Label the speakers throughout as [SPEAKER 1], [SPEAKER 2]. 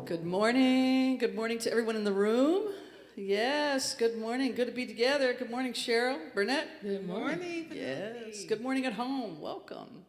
[SPEAKER 1] Good morning. Good morning to everyone in the room. Yes, good morning. Good to be together. Good morning, Cheryl. Burnett.
[SPEAKER 2] Good morning.
[SPEAKER 1] Yes. Good morning at home. Welcome.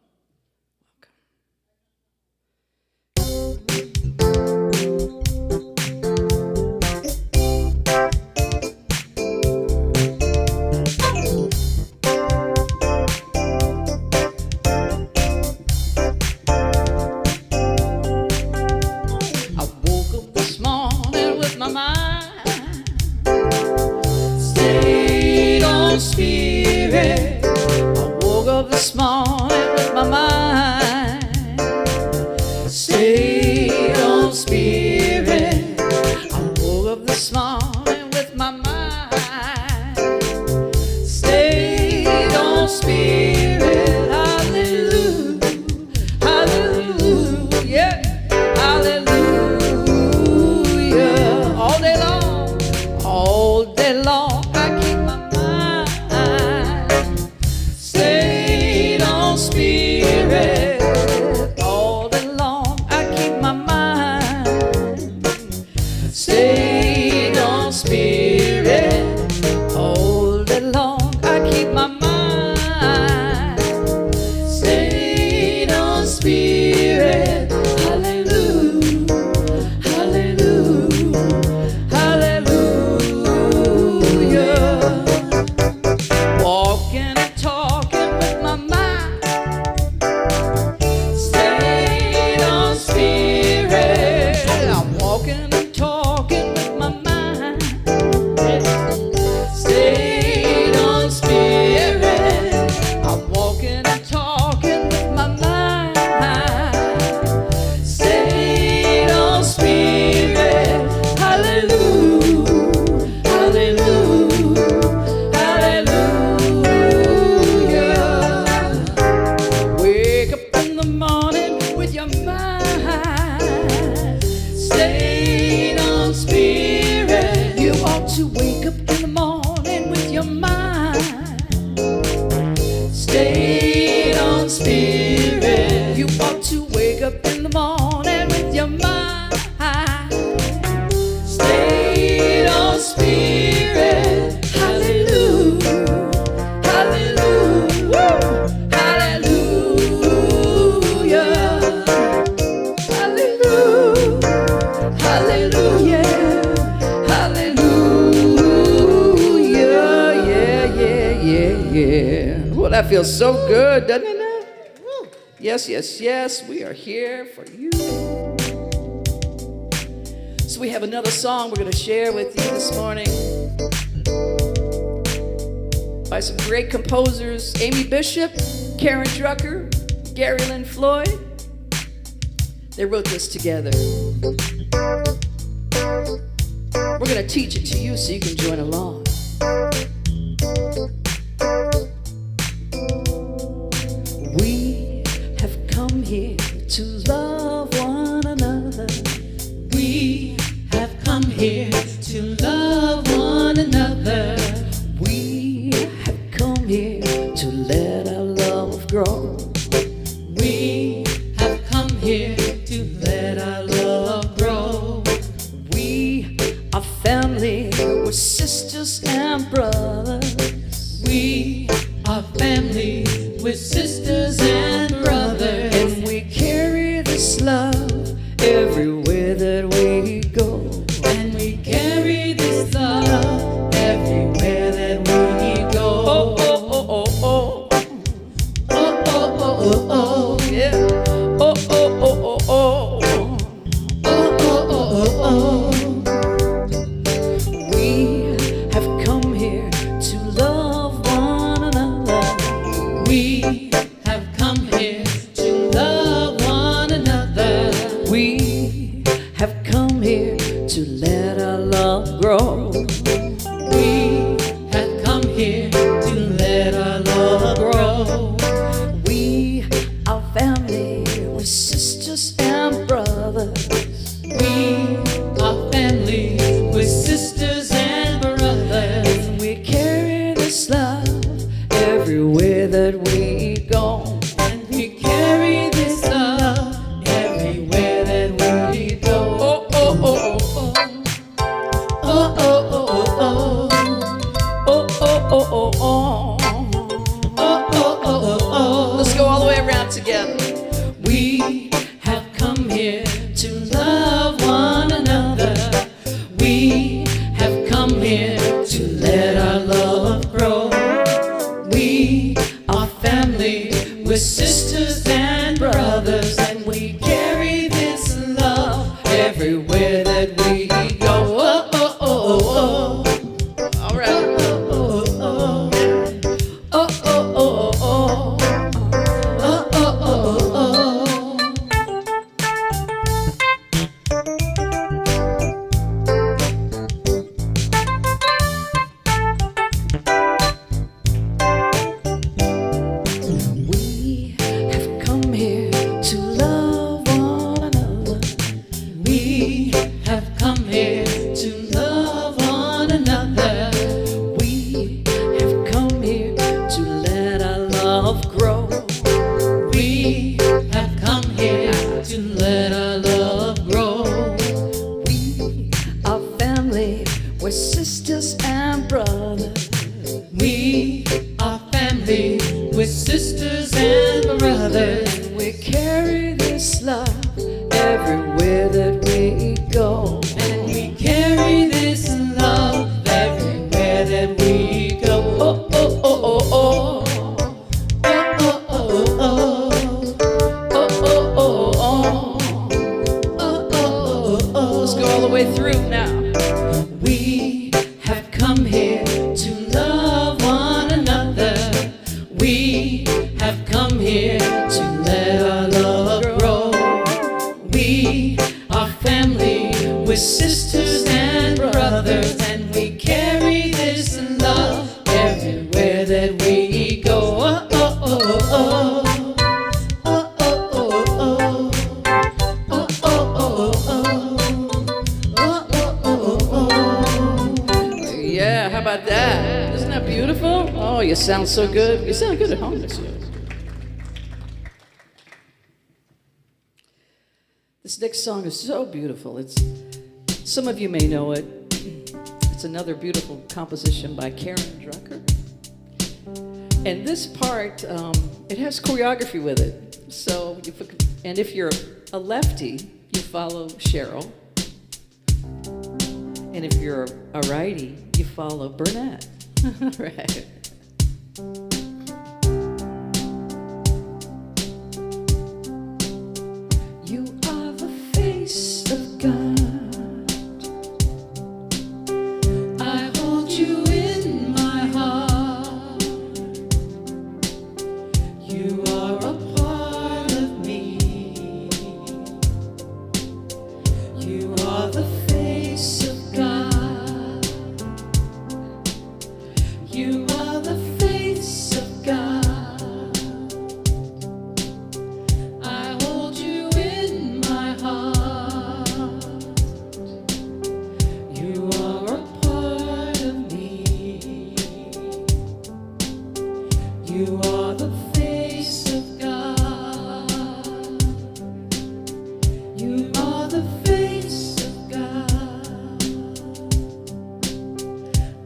[SPEAKER 1] I woke up this morning with my mind stayed on spirit. I woke up this morning with my mind stayed on spirit. I woke up this morning with my mind stayed on spirit. Hallelujah, hallelujah, hallelujah. All day long, I keep my mind stayed on spirit. All day long, I keep my mind stayed on spirit. All day long, I keep my mind stayed on spirit. Hallelujah, hallelujah, hallelujah. Walking and talking with my mind stayed on spirit. I'm walking and talking with my mind stayed on spirit. I'm walking and talking with my mind stayed on spirit. Hallelujah, hallelujah, hallelujah. Wake up in the morning with your mind stayed on spirit. You ought to wake up in the morning with your mind stayed on spirit. You ought to wake up in the morning with your mind stayed on spirit. Hallelujah, hallelujah, hallelujah, hallelujah, hallelujah, hallelujah. Yeah. Well, that feels so good, doesn't it? Yes, we are here for you. So we have another song we're going to share with you this morning by some great composers, Amy Bishop, Karen Drucker, Gary Lynn Floyd. They wrote this together. We're going to teach it to you so you can join along. We have come here to love one another.
[SPEAKER 2] We have come here to love one another.
[SPEAKER 1] We have come here to let our love grow.
[SPEAKER 2] We have come here to let our love grow.
[SPEAKER 1] We are family, we're sisters and brothers.
[SPEAKER 2] We are family, we're sisters and brothers.
[SPEAKER 1] And we carry this love everywhere that we go.
[SPEAKER 2] And we carry this love everywhere that we go.
[SPEAKER 1] Oh, oh, oh, oh, oh.
[SPEAKER 2] Oh, oh, oh, oh, oh.
[SPEAKER 1] Yeah. Oh, oh, oh, oh, oh.
[SPEAKER 2] Oh, oh, oh, oh, oh.
[SPEAKER 1] We have come here to love one another. oh, oh, oh.
[SPEAKER 2] Oh, oh, oh, oh.
[SPEAKER 1] Let's go all the way around together.
[SPEAKER 2] We have come here to love one another. We have come here to let our love grow. We are family, we're sisters and brothers, and we carry this love everywhere that we go. Oh, oh, oh, oh, oh.
[SPEAKER 1] All right.
[SPEAKER 2] Oh, oh, oh,
[SPEAKER 1] Oh, oh, oh, oh, oh.
[SPEAKER 2] oh, oh, oh, oh.
[SPEAKER 1] We have come here to love one another.
[SPEAKER 2] We have come here to love one another.
[SPEAKER 1] We have come here to let our love grow.
[SPEAKER 2] We have come here to let our love grow.
[SPEAKER 1] We are family, we're sisters and brothers.
[SPEAKER 2] We are family, we're sisters and brothers.
[SPEAKER 1] We carry this love everywhere that we go.
[SPEAKER 2] And we carry this love everywhere that we go.
[SPEAKER 1] Oh, oh, oh, oh, oh.
[SPEAKER 2] Oh, oh, oh, oh.
[SPEAKER 1] Oh, oh, oh, oh.
[SPEAKER 2] Oh, oh, oh, oh.
[SPEAKER 1] Let's go all the way through now.
[SPEAKER 2] We have come here to love one another. We have come here to let our love grow. We are family, we're sisters and brothers, and we carry this love everywhere that we go. Oh, oh, oh, oh. Oh, oh, oh, oh. Oh, oh, oh, oh. Oh, oh, oh, oh.
[SPEAKER 1] Yeah, how about that? Isn't that beautiful? Oh, you sound so good. You sound good at home this year. This next song is so beautiful. Some of you may know it. It's another beautiful composition by Karen Drucker. And this part, it has choreography with it. So, and if you're a lefty, you follow Cheryl. And if you're a righty, you follow Burnett. Right. You are the face of God.
[SPEAKER 2] I hold you in my heart. You are a part of me. You are the face of God. You are the face of God. I hold you in my heart. You are a part of me. You are the face of God. You are the face of God.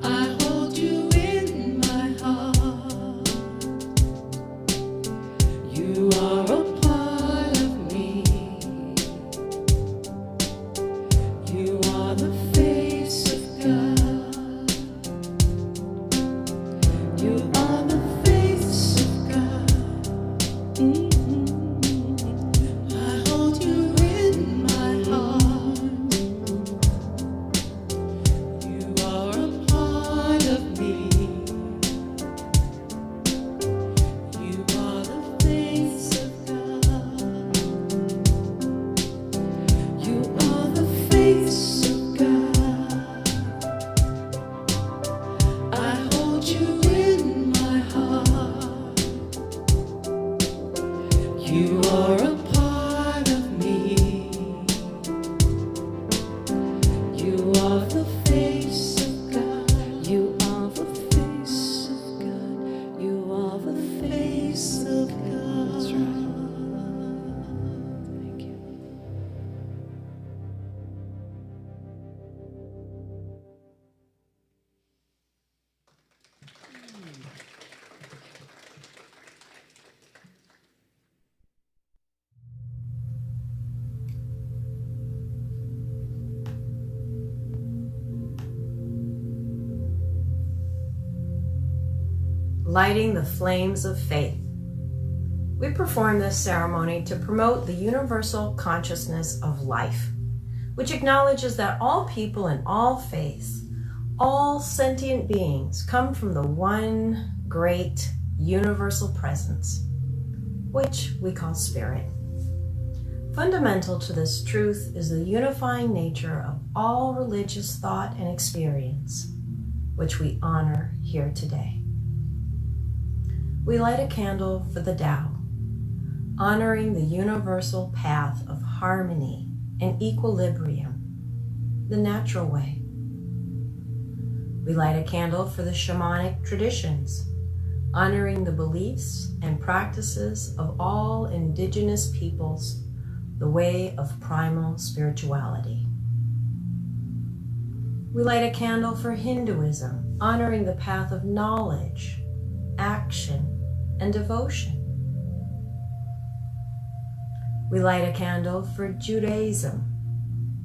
[SPEAKER 2] I hold you in my heart. You are a part of me. You are the face of God. You are the face of God. I hold you in my heart. You are a part of me. You are the face of God. You are the face of God. I hold you in my heart. You are a part of me. You are the face of God.
[SPEAKER 1] You are the face of God. You are the face of God. That's right. Thank you.
[SPEAKER 3] lighting the flames of faith. We perform this ceremony to promote the universal consciousness of life, which acknowledges that all people in all faiths, all sentient beings, come from the one great universal presence, which we call spirit. Fundamental to this truth is the unifying nature of all religious thought and experience, which we honor here today. We light a candle for the Tao, honoring the universal path of harmony and equilibrium, the natural way. We light a candle for the shamanic traditions, honoring the beliefs and practices of all indigenous peoples, the way of primal spirituality. We light a candle for Hinduism, honoring the path of knowledge, action, and devotion. We light a candle for Judaism,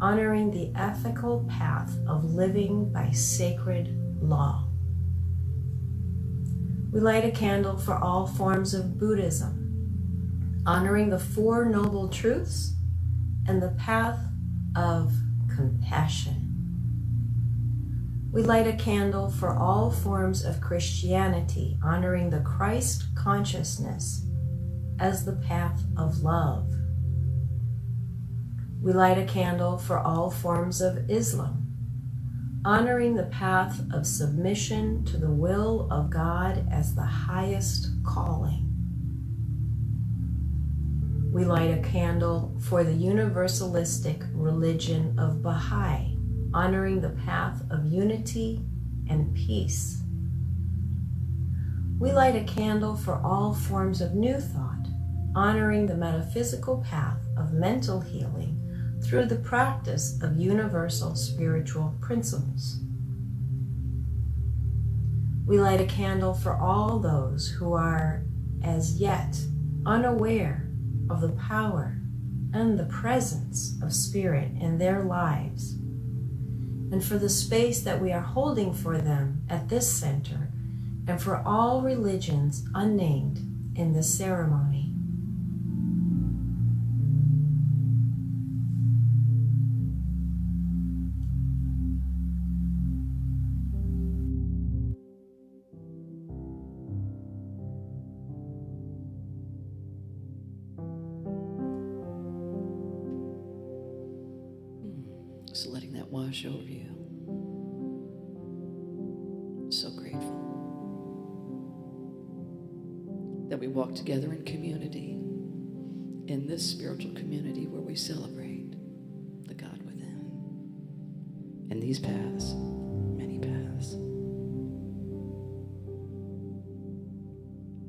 [SPEAKER 3] honoring the ethical path of living by sacred law. We light a candle for all forms of Buddhism, honoring the Four Noble Truths and the path of compassion. We light a candle for all forms of Christianity, honoring the Christ consciousness as the path of love. We light a candle for all forms of Islam, honoring the path of submission to the will of God as the highest calling. We light a candle for the universalistic religion of Baha'i, honoring the path of unity and peace. We light a candle for all forms of New Thought, honoring the metaphysical path of mental healing through the practice of universal spiritual principles. We light a candle for all those who are as yet unaware of the power and the presence of spirit in their lives, and for the space that we are holding for them at this center, and for all religions unnamed in this ceremony.
[SPEAKER 1] Just letting that wash over you. So grateful that we walk together in community, in this spiritual community where we celebrate the God within. And these paths, many paths.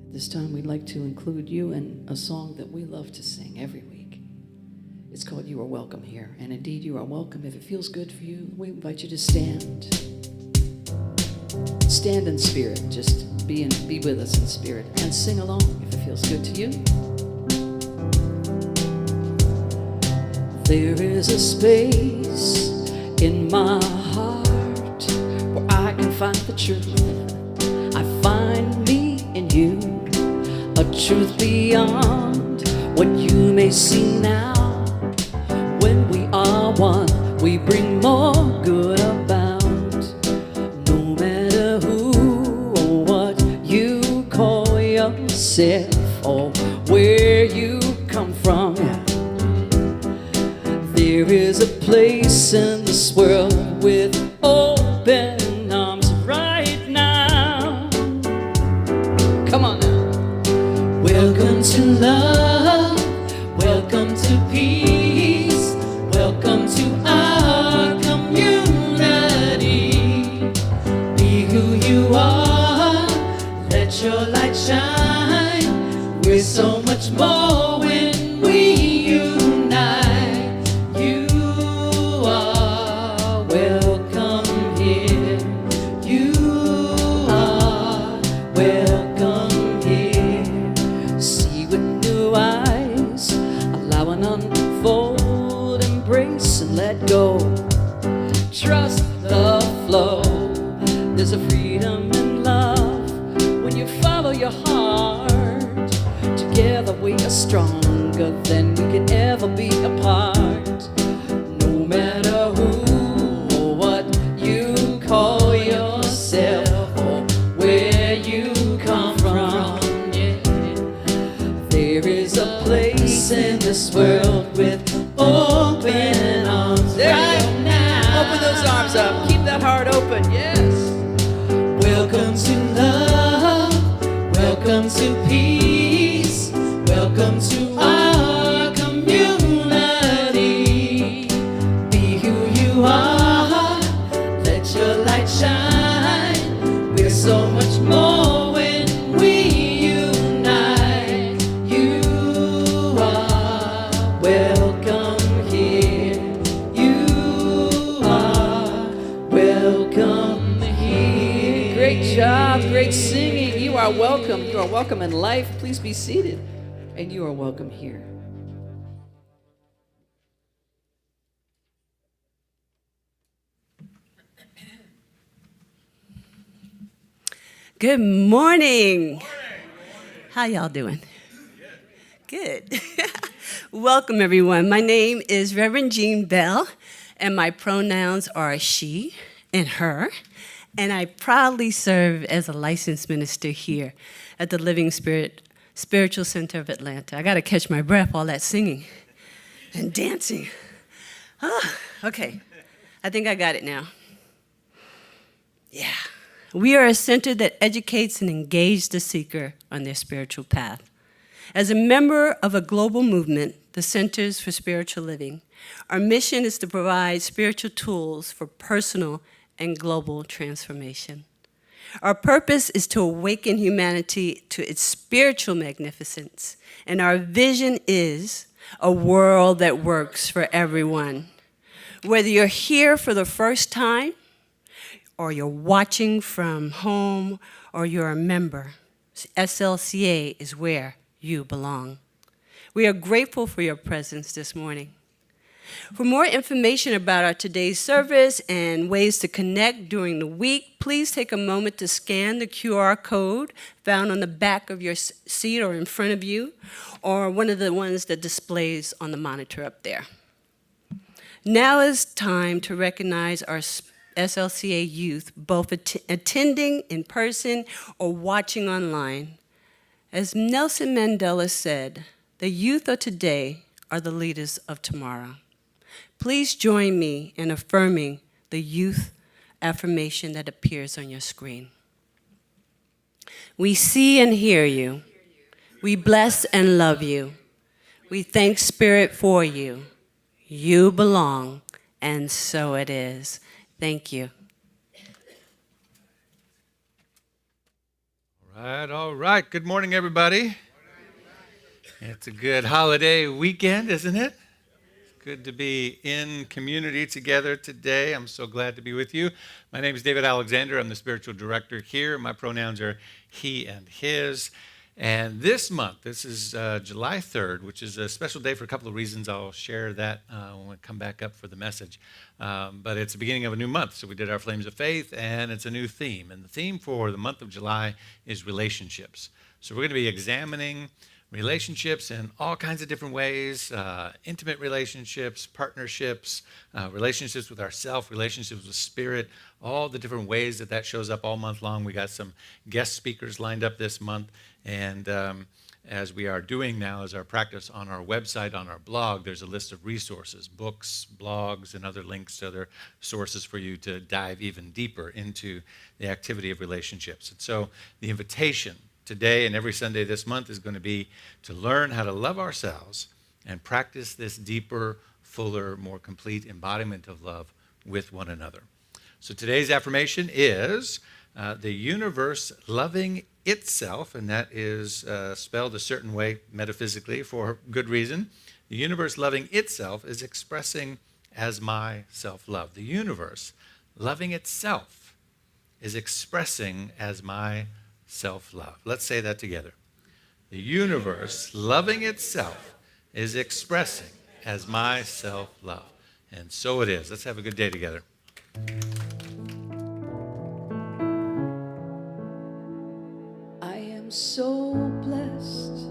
[SPEAKER 1] At this time, we'd like to include you in a song that we love to sing every week. It's called You Are Welcome Here. And indeed, you are welcome. If it feels good for you, we invite you to stand. Stand in spirit. Just be with us in spirit. And sing along if it feels good to you. There is a space in my heart where I can find the truth. I find me in you, a truth beyond what you may see now. When we are one, we bring more good about. No matter who or what you call yourself or where you come from, there is a place in this world with open arms right now. Come on now. Welcome to love, welcome to peace, welcome to our community. Be who you are, let your light shine. We're so much more when we unite. You are welcome here. You are welcome here. See with new eyes, allow an unfold, embrace and let go. Trust the flow. There's a freedom in love when you find stronger than we could ever be apart. No matter who or what you call yourself or where you come from, yeah. There is a place in this world with open arms. Right now, open those arms up. Keep that heart open. Yes. Welcome to love. Welcome to peace. Welcome to our community. Be who you are. Let your light shine. We're so much more when we unite. You are welcome here. You are welcome here. Great job, great singing. You are welcome. You are welcome in life. Please be seated. And you are welcome here.
[SPEAKER 2] Good morning. How y'all doing? Good. Welcome, everyone. My name is Reverend Jean Bell, and my pronouns are she and her. And I proudly serve as a licensed minister here at the Living Spirit Spiritual Center of Atlanta. I got to catch my breath, all that singing and dancing. Okay. I think I got it now. Yeah. We are a center that educates and engages the seeker on their spiritual path. As a member of a global movement, the Centers for Spiritual Living, our mission is to provide spiritual tools for personal and global transformation. Our purpose is to awaken humanity to its spiritual magnificence, and our vision is a world that works for everyone. Whether you're here for the first time, or you're watching from home, or you're a member, SLCA is where you belong. We are grateful for your presence this morning. For more information about our today's service and ways to connect during the week, please take a moment to scan the QR code found on the back of your seat or in front of you, or one of the ones that displays on the monitor up there. Now is time to recognize our SLCA youth, both attending in person or watching online. As Nelson Mandela said, the youth of today are the leaders of tomorrow. Please join me in affirming the youth affirmation that appears on your screen. We see and hear you. We bless and love you. We thank Spirit for you. You belong, and so it is. Thank you.
[SPEAKER 4] All right. Good morning, everybody. It's a good holiday weekend, isn't it? It's good to be in community together today. I'm so glad to be with you. My name is David Alexander. I'm the spiritual director here. My pronouns are he and his. And this month, this is July 3rd, which is a special day for a couple of reasons. I'll share that when we come back up for the message. But it's the beginning of a new month. So we did our Flames of Faith, and it's a new theme. And the theme for the month of July is relationships. So we're going to be examining relationships in all kinds of different ways, intimate relationships, partnerships, relationships with ourselves, relationships with Spirit, all the different ways that that shows up all month long. We got some guest speakers lined up this month. And as we are doing now as our practice on our website, on our blog, there's a list of resources, books, blogs, and other links to other sources for you to dive even deeper into the activity of relationships. And so the invitation today and every Sunday this month is going to be to learn how to love ourselves and practice this deeper, fuller, more complete embodiment of love with one another. So today's affirmation is the universe loving itself, and that is spelled a certain way metaphysically for good reason. The universe loving itself is expressing as my self-love. The universe loving itself is expressing as my self-love. Let's say that together. The universe loving itself is expressing as my self-love. And so it is. Let's have a good day together.
[SPEAKER 1] I am so blessed.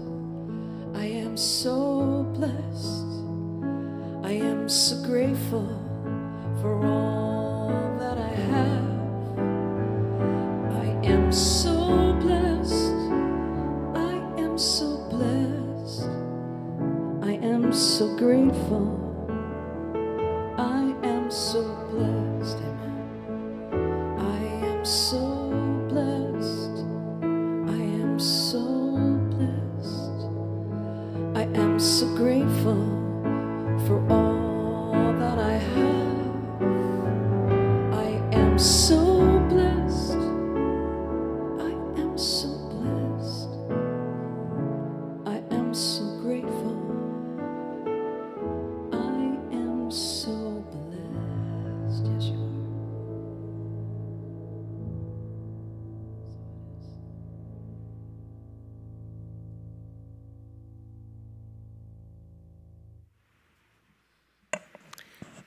[SPEAKER 1] I am so blessed. I am so grateful for all that I have. I am so blessed. I am so blessed. I am so grateful. I am so blessed. Amen. I am so blessed. I am so blessed. I am so grateful for all that I have. I am so blessed. I am so blessed. I am so grateful. I am so blessed. Yes, you are.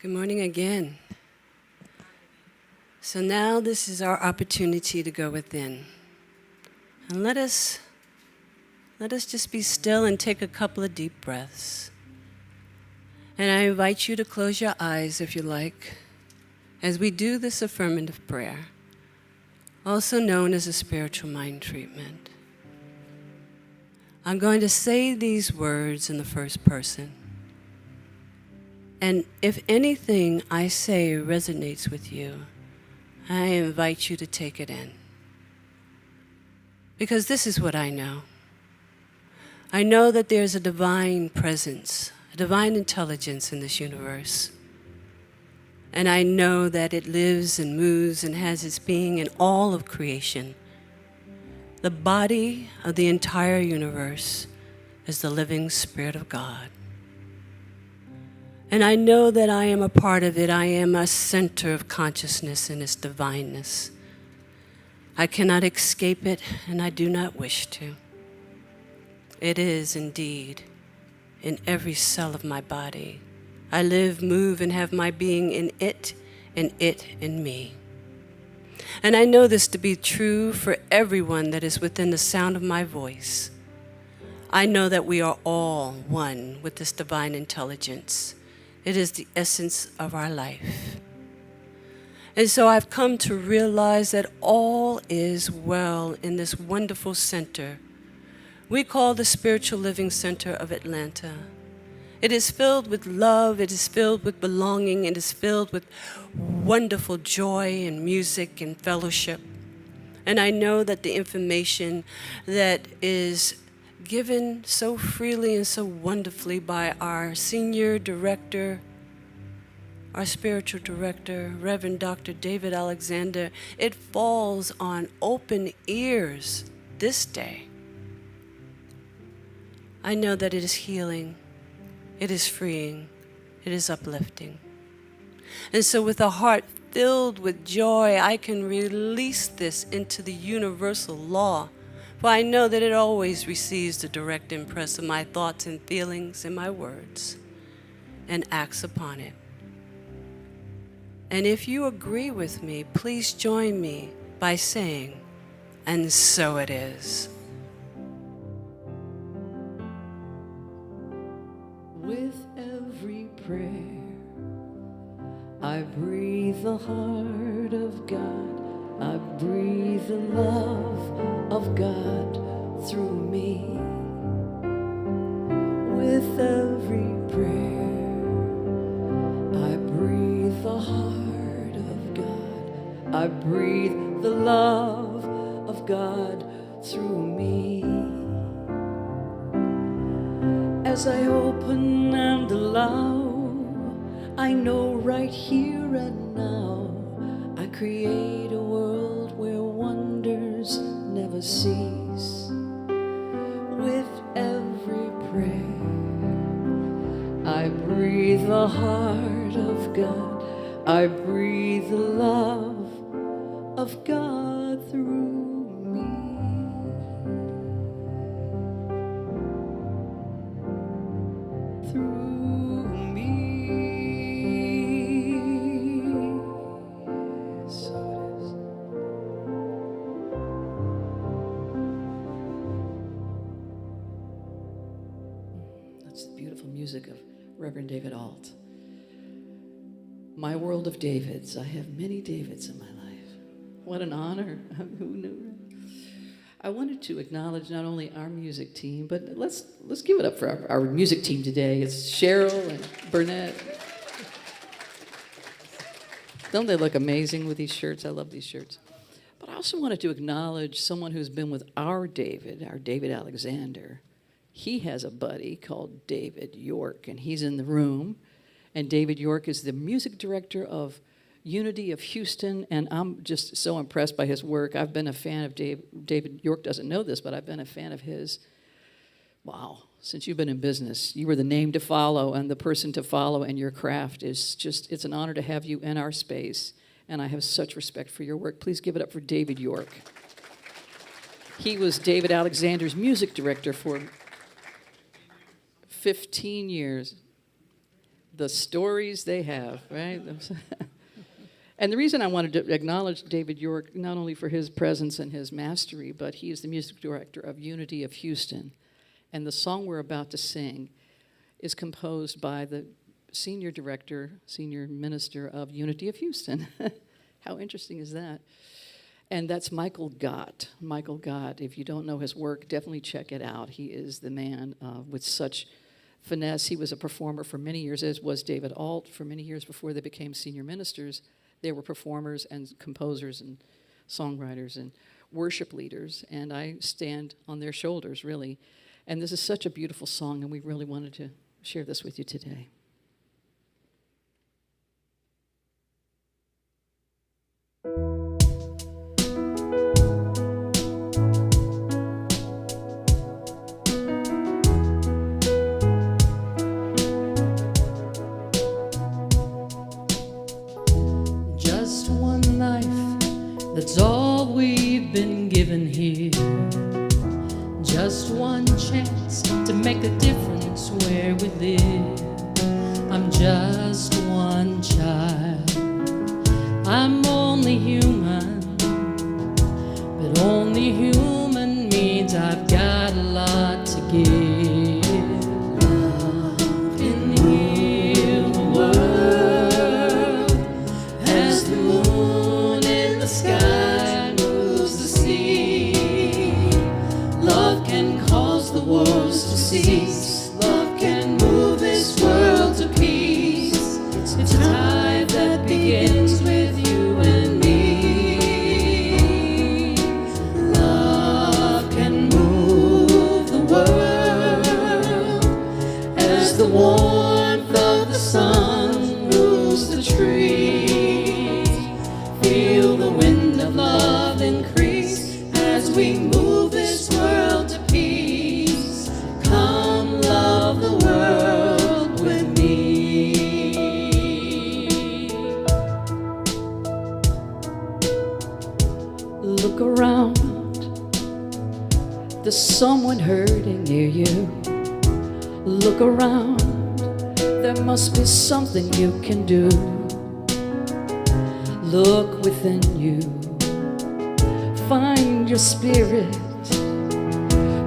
[SPEAKER 2] Good morning again. So now this is our opportunity to go within. And let us just be still and take a couple of deep breaths. And I invite you to close your eyes if you like, as we do this affirmative prayer, also known as a spiritual mind treatment. I'm going to say these words in the first person. And if anything I say resonates with you, I invite you to take it in. Because this is what I know. I know that there's a divine presence, a divine intelligence in this universe. And I know that it lives and moves and has its being in all of creation. The body of the entire universe is the living Spirit of God. And I know that I am a part of it. I am a center of consciousness in its divineness. I cannot escape it, and I do not wish to. It is indeed in every cell of my body. I live, move, and have my being in it, and it in me. And I know this to be true for everyone that is within the sound of my voice. I know that we are all one with this divine intelligence. It is the essence of our life. And so I've come to realize that all is well in this wonderful center we call the Spiritual Living Center of Atlanta. It is filled with love, it is filled with belonging, it is filled with wonderful joy and music and fellowship. And I know that the information that is given so freely and so wonderfully by our senior director, our spiritual director, Reverend Dr. David Alexander, it falls on open ears this day. I know that it is healing, it is freeing, it is uplifting. And so with a heart filled with joy, I can release this into the universal law. For I know that it always receives the direct impress of my thoughts and feelings and my words and acts upon it. And if you agree with me, please join me by saying, and so it is.
[SPEAKER 1] With every prayer, I breathe the heart of God. I breathe the love of God through me. With every prayer, I breathe the heart of God. I breathe the love of God through me. As I open and allow, I know right here and now, I create a world where wonders never cease. With every prayer, I breathe the heart of God. I breathe the love of God through me. Through me. So it is. It's the beautiful music of Reverend David Alt. My world of Davids. I have many Davids in my life. What an honor. Who knew? I wanted to acknowledge not only our music team, but let's give it up for our music team today. It's Cheryl and Burnett. Don't they look amazing with these shirts? I love these shirts. But I also wanted to acknowledge someone who's been with our David Alexander. He has a buddy called David York, and he's in the room. And David York is the music director of Unity of Houston, and I'm just so impressed by his work. I've been a fan of David York doesn't know this, but I've been a fan of his, wow, since you've been in business. You were the name to follow and the person to follow, and your craft is just, it's an honor to have you in our space, and I have such respect for your work. Please give it up for David York. He was David Alexander's music director for 15 years. The stories they have, right? And the reason I wanted to acknowledge David York, not only for his presence and his mastery, but he is the music director of Unity of Houston. And the song we're about to sing is composed by the senior minister of Unity of Houston. How interesting is that? And that's Michael Gott. Michael Gott, if you don't know his work, definitely check it out. He is the man with such finesse. He was a performer for many years, as was David Alt for many years before they became senior ministers. They were performers and composers and songwriters and worship leaders, and I stand on their shoulders, really. And this is such a beautiful song, and we really wanted to share this with you today.
[SPEAKER 2] Just one life, that's all we've been given here. Just one chance to make a difference where we live. I'm just one child, I'm only human, but only human means I've got a lot to give. Love can heal the world as the moon in the sky moves the sea. Love can cause the wars to cease. Love can move this world to peace. It's a tide that begins with you and me. Love can move the world as the warmth of the sun moves the trees. Feel the wind of love increase as we move this world to peace. Come love the world with me.
[SPEAKER 1] Look around, there's someone hurting near you. Look around, there must be something you can do. Look within you, find your spirit.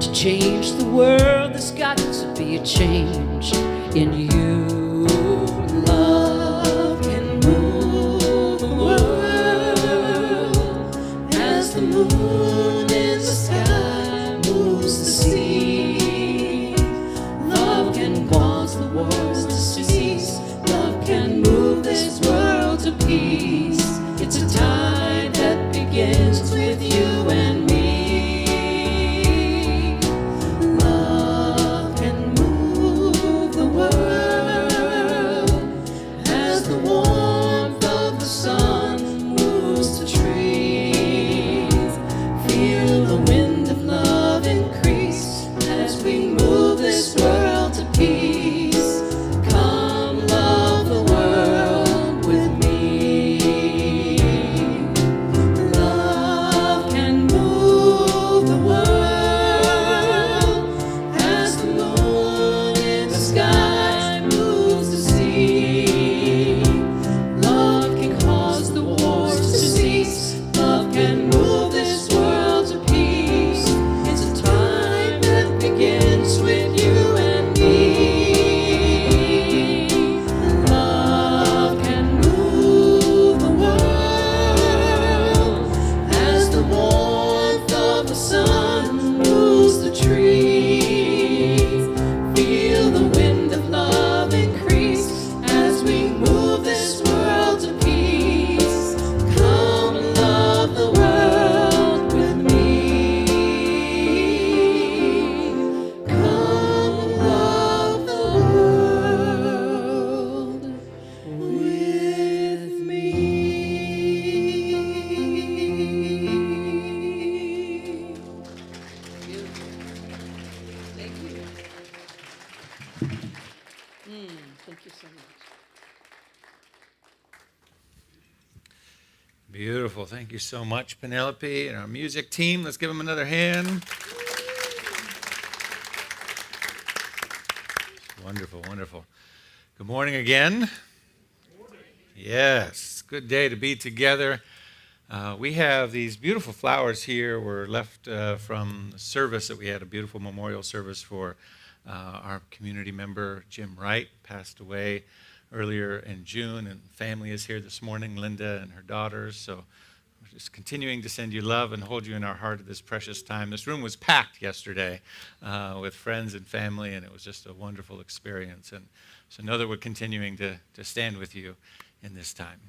[SPEAKER 1] To change the world, there's got to be a change in you.
[SPEAKER 2] Love can move the world as the moon in the sky moves the sea. Love can cause the wars to cease. Love can move this world to peace. It's a tide that begins with you and me. Love can move the world as the warmth of the sun moves the trees. Feel the wind of love increase as we move this world to peace. Come love the world with me. Love can move the world as the moon in the sky moves the sea. Love can cause the wars to cease. Love can move this world to peace.
[SPEAKER 4] Beautiful. Thank you so much, Penelope, and our music team. Let's give them another hand. Wonderful, wonderful. Good morning again. Yes, good day to be together. We have these beautiful flowers here. Were left from the service that we had, a beautiful memorial service for our community member, Jim Wright, passed away earlier in June, and family is here this morning, Linda and her daughters. So we're just continuing to send you love and hold you in our heart at this precious time. This room was packed yesterday with friends and family, and it was just a wonderful experience. And so know that we're continuing to stand with you in this time.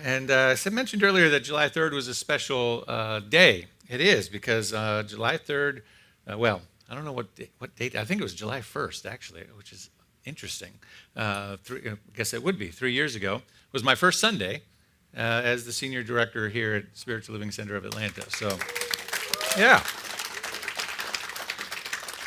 [SPEAKER 4] And as I mentioned earlier that July 3rd was a special day. It is, because July 3rd, I don't know what date. I think it was July 1st, actually, which is interesting. I guess it would be 3 years ago. It was my first Sunday as the senior director here at Spiritual Living Center of Atlanta. So, yeah.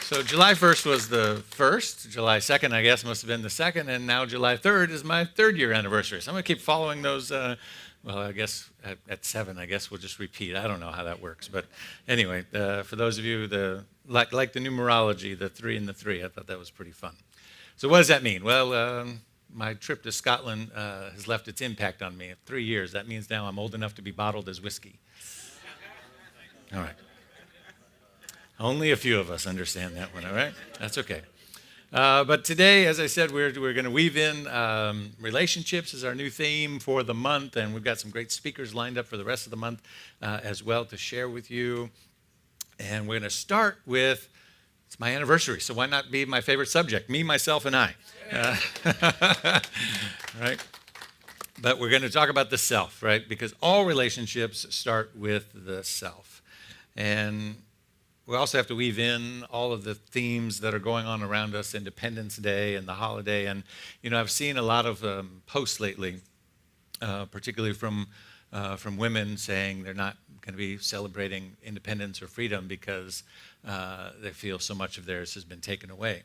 [SPEAKER 4] So July 1st was the first. July 2nd, I guess, must have been the second. And now July 3rd is my third-year anniversary. So I'm going to keep following those. I guess at 7, I guess we'll just repeat. I don't know how that works. But anyway, for those of you, like the numerology, the 3 and the 3, I thought that was pretty fun. So what does that mean? Well, my trip to Scotland has left its impact on me. 3 years, that means now I'm old enough to be bottled as whiskey. All right. Only a few of us understand that one, all right? That's okay. But today, as I said, we're going to weave in relationships as our new theme for the month, and we've got some great speakers lined up for the rest of the month as well to share with you. And we're going to start with, it's my anniversary, so why not be my favorite subject, me, myself, and I. Right? But we're going to talk about the self, right? Because all relationships start with the self. And we also have to weave in all of the themes that are going on around us, Independence Day and the holiday. And, I've seen a lot of posts lately, particularly from women saying they're not going to be celebrating independence or freedom because they feel so much of theirs has been taken away,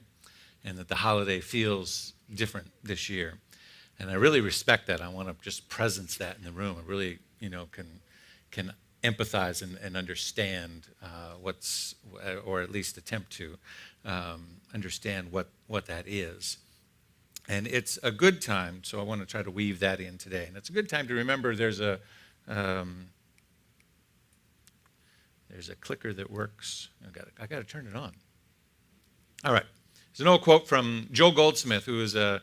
[SPEAKER 4] and that the holiday feels different this year. And I really respect that. I want to just presence that in the room. I really, can empathize and understand or at least attempt to understand what that is. And it's a good time, so I want to try to weave that in today. And it's a good time to remember there's a clicker that works. I got to turn it on. All right. There's an old quote from Joel Goldsmith, who is a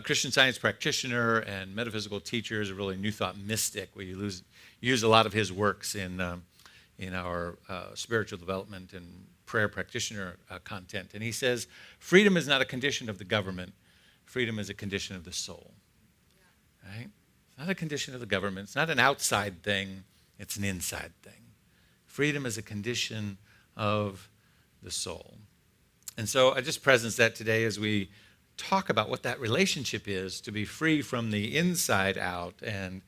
[SPEAKER 4] Christian Science practitioner and metaphysical teacher, is a really New Thought mystic. We use a lot of his works in our spiritual development and prayer practitioner content. And he says, freedom is not a condition of the government. Freedom is a condition of the soul. Right? It's not a condition of the government. It's not an outside thing. It's an inside thing. Freedom is a condition of the soul. And so I just presence that today as we talk about what that relationship is, to be free from the inside out. And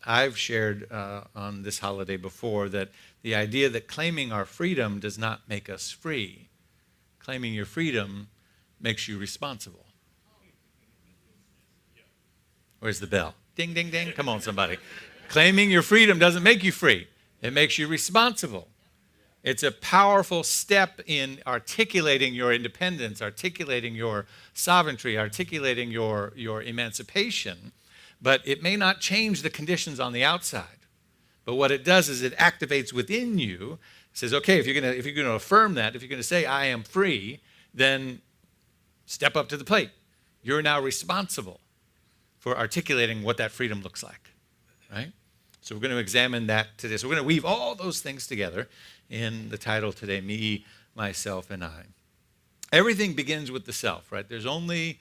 [SPEAKER 4] I've shared on this holiday before that the idea that claiming our freedom does not make us free. Claiming your freedom makes you responsible. Where's the bell? Ding, ding, ding. Come on, somebody. Claiming your freedom doesn't make you free. It makes you responsible. It's a powerful step in articulating your independence, articulating your sovereignty, articulating your emancipation, but it may not change the conditions on the outside. But what it does is it activates within you, says, okay, if you're going to affirm that, if you're going to say, I am free, then step up to the plate. You're now responsible for articulating what that freedom looks like, right? So we're going to examine that today. So we're going to weave all those things together in the title today, Me, Myself, and I. Everything begins with the self, right? There's only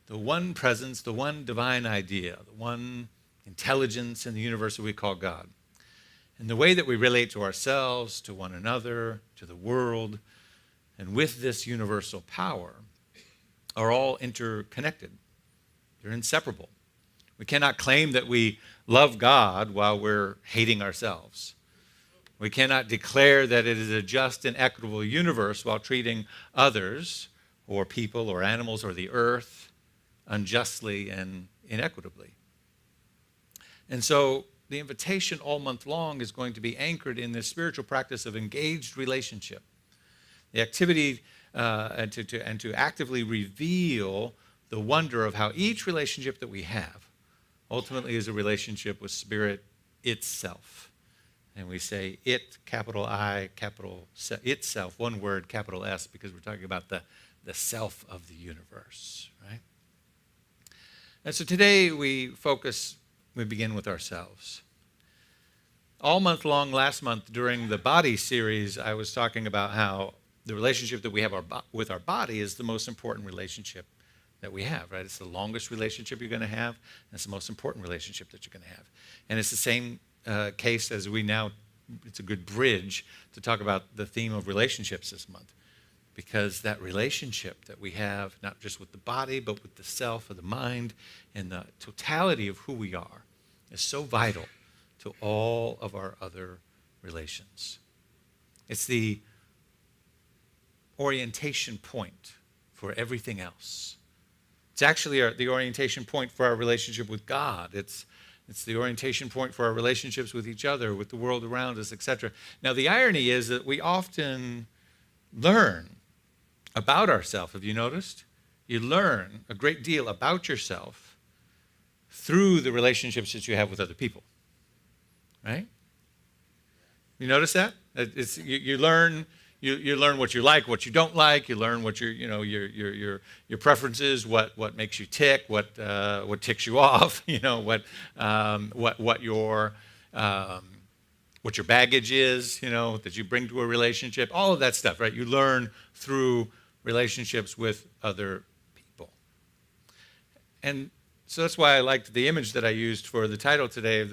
[SPEAKER 4] the one presence, the one divine idea, the one intelligence in the universe that we call God. And the way that we relate to ourselves, to one another, to the world, and with this universal power are all interconnected. They're inseparable. We cannot claim that we love God while we're hating ourselves. We cannot declare that it is a just and equitable universe while treating others or people or animals or the earth unjustly and inequitably. And so the invitation all month long is going to be anchored in this spiritual practice of engaged relationship. The activity and to actively reveal the wonder of how each relationship that we have ultimately is a relationship with Spirit itself. And we say it, capital I, capital itself, one word, capital S, because we're talking about the self of the universe, right? And so today we begin with ourselves. All month long, last month, during the body series, I was talking about how the relationship that we have with our body is the most important relationship that we have, right? It's the longest relationship you're going to have, and it's the most important relationship that you're going to have. And it's the same case as it's a good bridge to talk about the theme of relationships this month, because that relationship that we have, not just with the body, but with the self, or the mind, and the totality of who we are, is so vital to all of our other relations. It's the orientation point for everything else. It's actually the orientation point for our relationship with God. It's the orientation point for our relationships with each other, with the world around us, etc. Now, the irony is that we often learn about ourselves. Have you noticed? You learn a great deal about yourself through the relationships that you have with other people, right? You notice that? You learn what you like, what you don't like. You learn what your preferences, what makes you tick, what ticks you off. What your baggage is. That you bring to a relationship. All of that stuff, right? You learn through relationships with other people. And so that's why I liked the image that I used for the title today of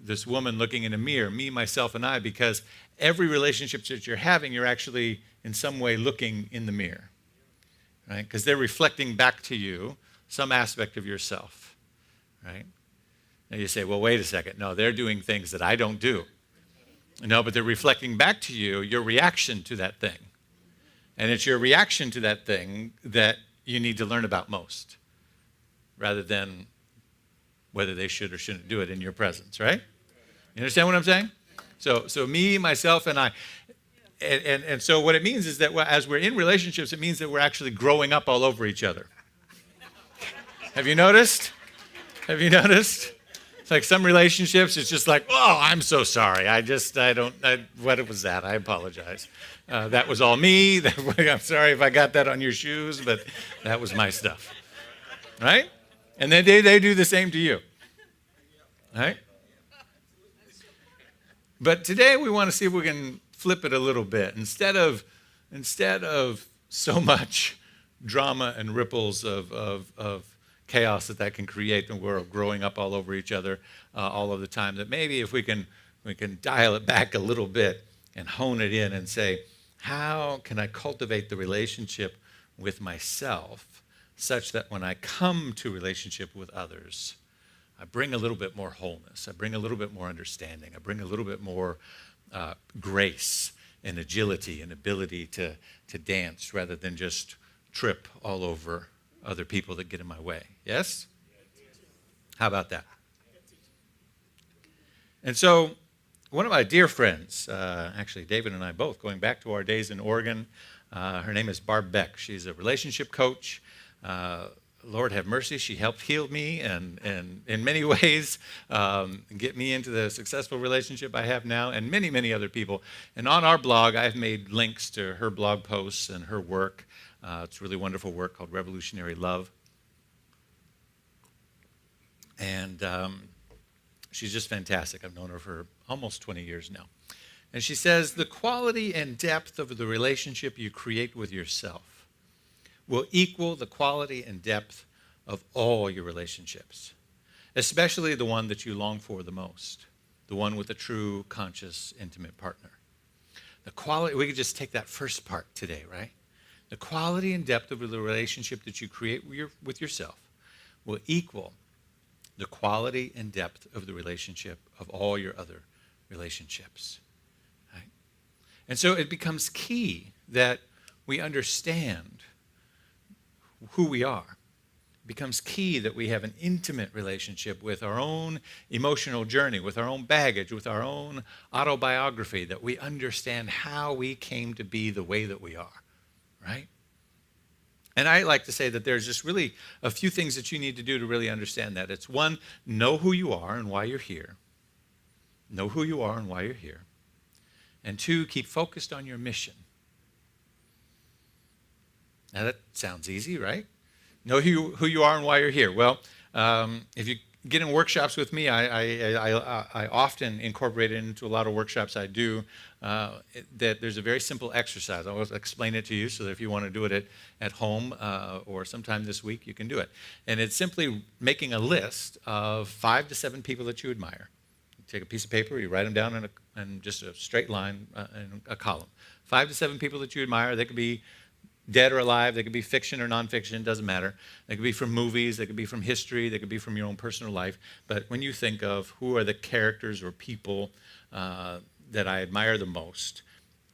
[SPEAKER 4] this woman looking in a mirror, me, myself, and I, because every relationship that you're having, you're actually in some way looking in the mirror, right? Because they're reflecting back to you some aspect of yourself, right? Now you say, well, wait a second. No, they're doing things that I don't do. No, but they're reflecting back to you your reaction to that thing. And it's your reaction to that thing that you need to learn about most, rather than whether they should or shouldn't do it in your presence, right? You understand what I'm saying? So me, myself, and I. And so what it means is that as we're in relationships, it means that we're actually growing up all over each other. Have you noticed? It's like some relationships, it's just like, oh, I'm so sorry. What was that? I apologize. That was all me. I'm sorry if I got that on your shoes, but that was my stuff. Right? And then they do the same to you. Right? But today we want to see if we can flip it a little bit. Instead of so much drama and ripples of chaos that can create in the world, growing up all over each other all of the time, that maybe if we can dial it back a little bit and hone it in and say, how can I cultivate the relationship with myself such that when I come to relationship with others, I bring a little bit more wholeness, I bring a little bit more understanding, I bring a little bit more grace and agility and ability to dance rather than just trip all over other people that get in my way. Yes? How about that? And so one of my dear friends, actually David and I both, going back to our days in Oregon, her name is Barb Beck. She's a relationship coach. Lord have mercy, she helped heal me and in many ways get me into the successful relationship I have now, and many, many other people. And on our blog, I've made links to her blog posts and her work. It's really wonderful work called Revolutionary Love. And she's just fantastic. I've known her for almost 20 years now. And she says, the quality and depth of the relationship you create with yourself will equal the quality and depth of all your relationships, especially the one that you long for the most, the one with a true, conscious, intimate partner. The quality, we could just take that first part today, right? The quality and depth of the relationship that you create with yourself will equal the quality and depth of the relationship of all your other relationships. Right? And so it becomes key that we understand who we are becomes key that we have an intimate relationship with our own emotional journey, with our own baggage, with our own autobiography, that we understand how we came to be the way that we are, right? And I like to say that there's just really a few things that you need to do to really understand that. It's one, know who you are and why you're here. Know who you are and why you're here. And two, keep focused on your mission. Now that sounds easy, right? Know who you are and why you're here. Well, if you get in workshops with me, I often incorporate it into a lot of workshops I do, that there's a very simple exercise. I'll explain it to you so that if you want to do it at home or sometime this week, you can do it. And it's simply making a list of 5 to 7 people that you admire. You take a piece of paper, you write them down in just a straight line in a column. 5 to 7 people that you admire. They could be dead or alive, they could be fiction or nonfiction, doesn't matter. They could be from movies, they could be from history, they could be from your own personal life. But when you think of who are the characters or people that I admire the most,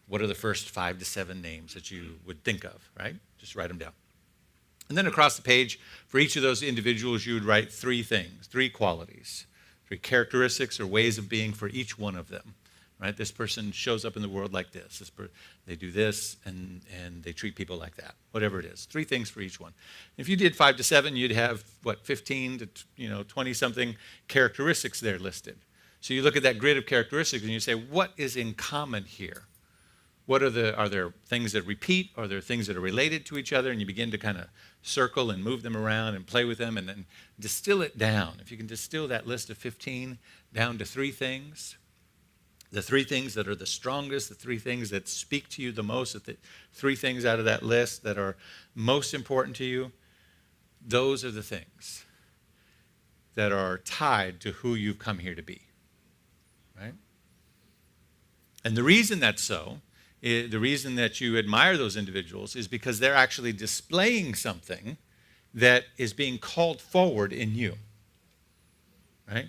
[SPEAKER 4] what are the first 5 to 7 names that you would think of, right? Just write them down. And then across the page, for each of those individuals, you would write 3 things, 3 qualities, 3 characteristics or ways of being for each one of them. Right? This person shows up in the world like this. They do this, and they treat people like that. Whatever it is, 3 things for each one. If you did 5 to 7, you'd have 15 to 20-something characteristics there listed. So you look at that grid of characteristics and you say, what is in common here? Are there things that repeat? Are there things that are related to each other? And you begin to kind of circle and move them around and play with them, and then distill it down. If you can distill that list of 15 down to 3 things. The 3 things that are the strongest, the 3 things that speak to you the most, the 3 things out of that list that are most important to you, those are the things that are tied to who you've come here to be, right? And the reason that's so, the reason that you admire those individuals is because they're actually displaying something that is being called forward in you, right?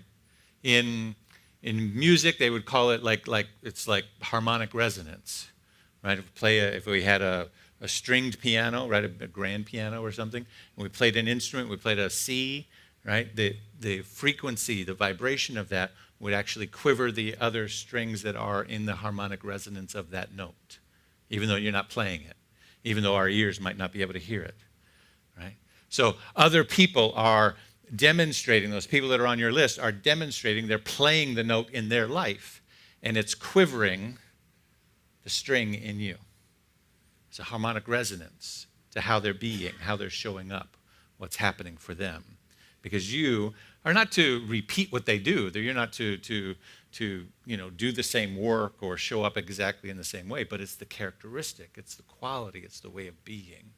[SPEAKER 4] In music, they would call it it's like harmonic resonance, right? If we had a stringed piano, right, a grand piano or something, and we played an instrument, we played a C, right? The frequency, the vibration of that would actually quiver the other strings that are in the harmonic resonance of that note, even though you're not playing it, even though our ears might not be able to hear it, right? So other people are demonstrating, those people that are on your list are demonstrating, they're playing the note in their life, and it's quivering the string in you. It's a harmonic resonance to how they're being, how they're showing up, what's happening for them. Because you are not to repeat what they do. You're not to do the same work or show up exactly in the same way, but it's the characteristic, it's the quality, it's the way of being.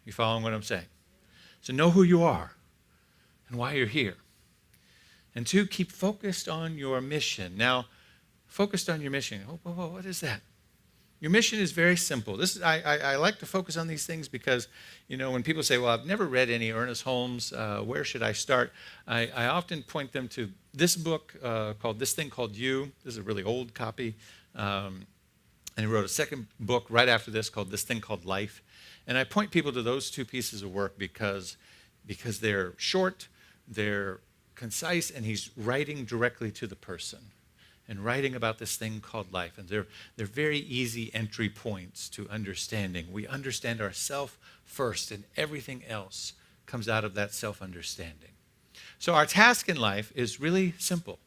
[SPEAKER 4] You following what I'm saying? So know who you are and why you're here. And 2, keep focused on your mission. Now, focused on your mission. Oh, what is that? Your mission is very simple. I like to focus on these things because, when people say, well, I've never read any Ernest Holmes, where should I start? I often point them to this book called This Thing Called You. This is a really old copy. And he wrote a second book right after this called This Thing Called Life. And I point people to those 2 pieces of work because they're short, they're concise, and he's writing directly to the person and writing about this thing called life. And they're very easy entry points to understanding. We understand ourselves first, and everything else comes out of that self-understanding. So our task in life is really simple.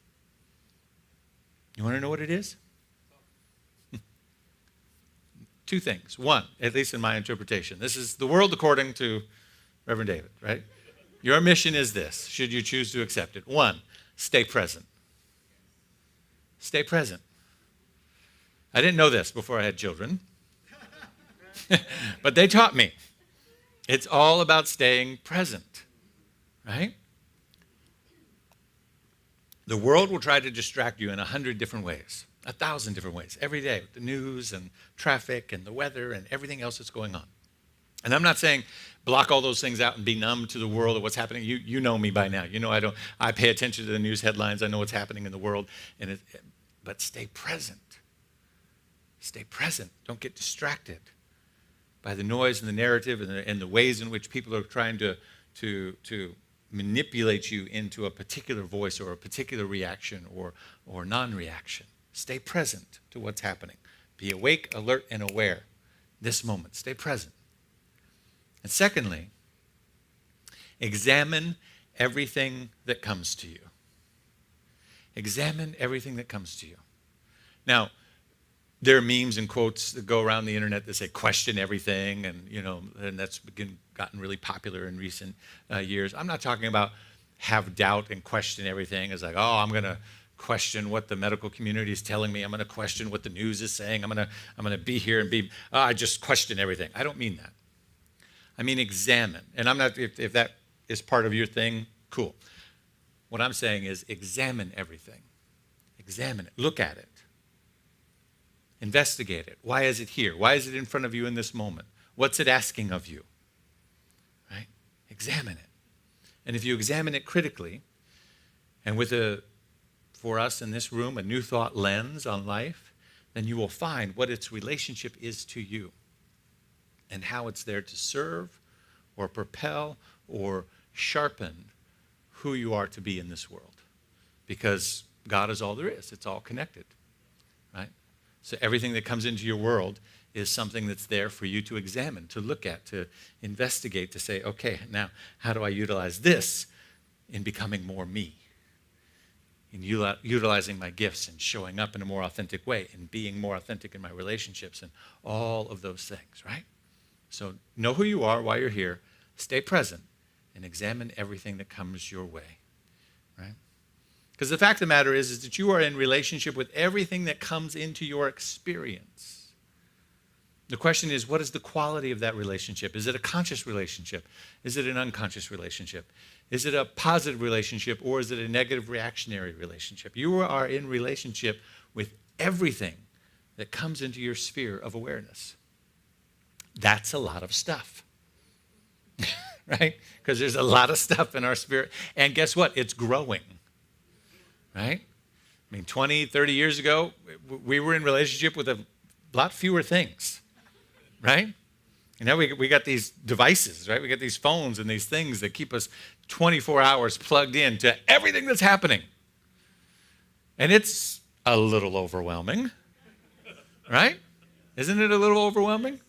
[SPEAKER 4] You want to know what it is? 2 things. 1, at least in my interpretation. This is the world according to Reverend David, right? Your mission is this, should you choose to accept it. 1, stay present. Stay present. I didn't know this before I had children, but they taught me. It's all about staying present, right? The world will try to distract you in 100 different ways. 1,000 different ways every day with the news and traffic and the weather and everything else that's going on. And I'm not saying block all those things out and be numb to the world or what's happening. You know me by now. I pay attention to the news headlines. I know what's happening in the world. But stay present. Stay present. Don't get distracted by the noise and the narrative and the ways in which people are trying to manipulate you into a particular voice or a particular reaction or non-reaction. Stay present to what's happening. Be awake, alert, and aware this moment. Stay present. And secondly, examine everything that comes to you. Examine everything that comes to you. Now, there are memes and quotes that go around the internet that say question everything, and that's gotten really popular in recent years. I'm not talking about have doubt and question everything. It's like, oh, I'm going to question what the medical community is telling me. I'm going to question what the news is saying. I'm going to be here and be, I just question everything. I don't mean that. I mean examine. And I'm not, if that is part of your thing, cool. What I'm saying is examine everything. Examine it. Look at it. Investigate it. Why is it here? Why is it in front of you in this moment? What's it asking of you? Right? Examine it. And if you examine it critically, and with for us in this room, a new thought lens on life, then you will find what its relationship is to you and how it's there to serve or propel or sharpen who you are to be in this world. Because God is all there is. It's all connected, right? So everything that comes into your world is something that's there for you to examine, to look at, to investigate, to say, okay, now how do I utilize this in becoming more me? In utilizing my gifts and showing up in a more authentic way and being more authentic in my relationships and all of those things, right? So know who you are while you're here, stay present, and examine everything that comes your way, right? Because the fact of the matter is that you are in relationship with everything that comes into your experience. The question is, what is the quality of that relationship? Is it a conscious relationship? Is it an unconscious relationship? Is it a positive relationship, or is it a negative reactionary relationship? You are in relationship with everything that comes into your sphere of awareness. That's a lot of stuff, right? Because there's a lot of stuff in our spirit. And guess what? It's growing, right? I mean, 20, 30 years ago, we were in relationship with a lot fewer things, right? And now we got these devices, right? We got these phones and these things that keep us 24 hours plugged in to everything that's happening. And it's a little overwhelming, right? Isn't it a little overwhelming?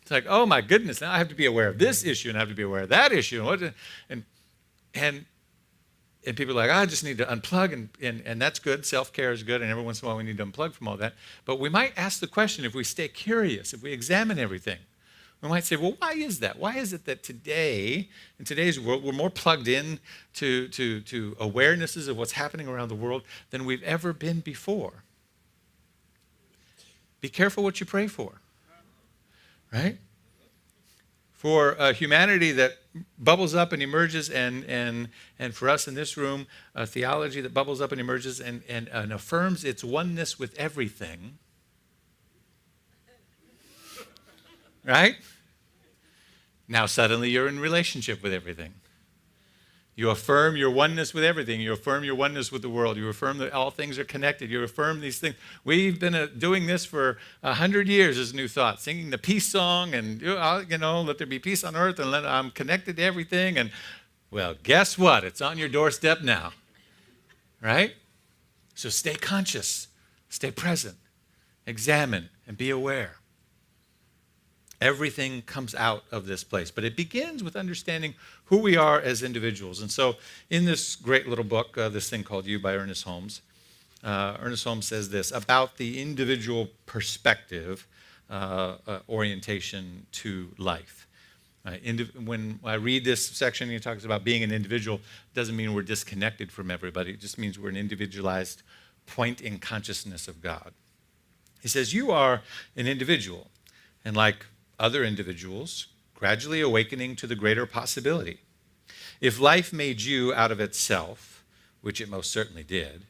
[SPEAKER 4] It's like, oh my goodness, now I have to be aware of this issue and I have to be aware of that issue. And people are like, I just need to unplug, and that's good. Self-care is good, and every once in a while we need to unplug from all that. But we might ask the question, if we stay curious, if we examine everything, we might say, well, why is that? Why is it that today, in today's world, we're more plugged in to awarenesses of what's happening around the world than we've ever been before? Be careful what you pray for, right? For humanity that bubbles up and emerges, and for us in this room, a theology that bubbles up and emerges and affirms its oneness with everything, right? Now suddenly you're in relationship with everything. You affirm your oneness with everything. You affirm your oneness with the world. You affirm that all things are connected. You affirm these things. We've been doing this for 100 years as New Thought, singing the peace song and, let there be peace on earth, and I'm connected to everything. And, well, guess what? It's on your doorstep now, right? So stay conscious, stay present, examine, and be aware. Everything comes out of this place. But it begins with understanding who we are as individuals. And so in this great little book, this thing called You by Ernest Holmes, Ernest Holmes says this about the individual perspective orientation to life. When I read this section, he talks about being an individual. It doesn't mean we're disconnected from everybody. It just means we're an individualized point in consciousness of God. He says, you are an individual, and like other individuals, gradually awakening to the greater possibility. If life made you out of itself, which it most certainly did,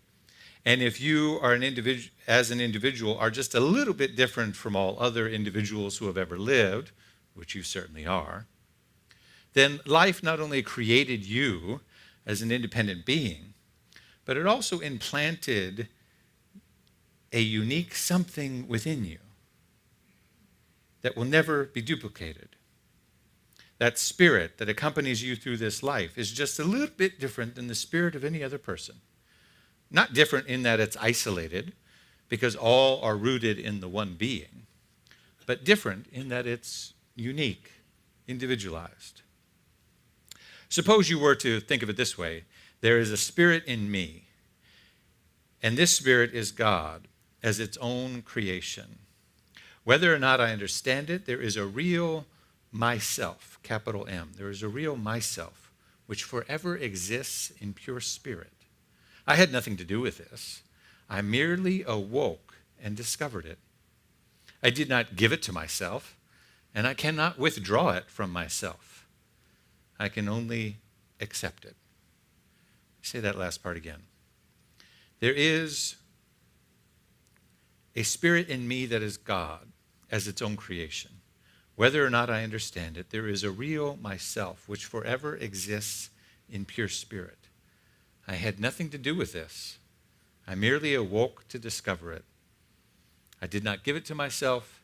[SPEAKER 4] and if you are as an individual are just a little bit different from all other individuals who have ever lived, which you certainly are, then life not only created you as an independent being, but it also implanted a unique something within you. that will never be duplicated. That spirit that accompanies you through this life is just a little bit different than the spirit of any other person. Not different in that it's isolated, because all are rooted in the one being, but different in that it's unique, individualized. Suppose you were to think of it this way. There is a spirit in me, and this spirit is God as its own creation. Whether or not I understand it, there is a real myself, capital M. There is a real myself, which forever exists in pure spirit. I had nothing to do with this. I merely awoke and discovered it. I did not give it to myself, and I cannot withdraw it from myself. I can only accept it. Say that last part again. There is a spirit in me that is God as its own creation. Whether or not I understand it, there is a real myself which forever exists in pure spirit. I had nothing to do with this. I merely awoke to discover it. I did not give it to myself,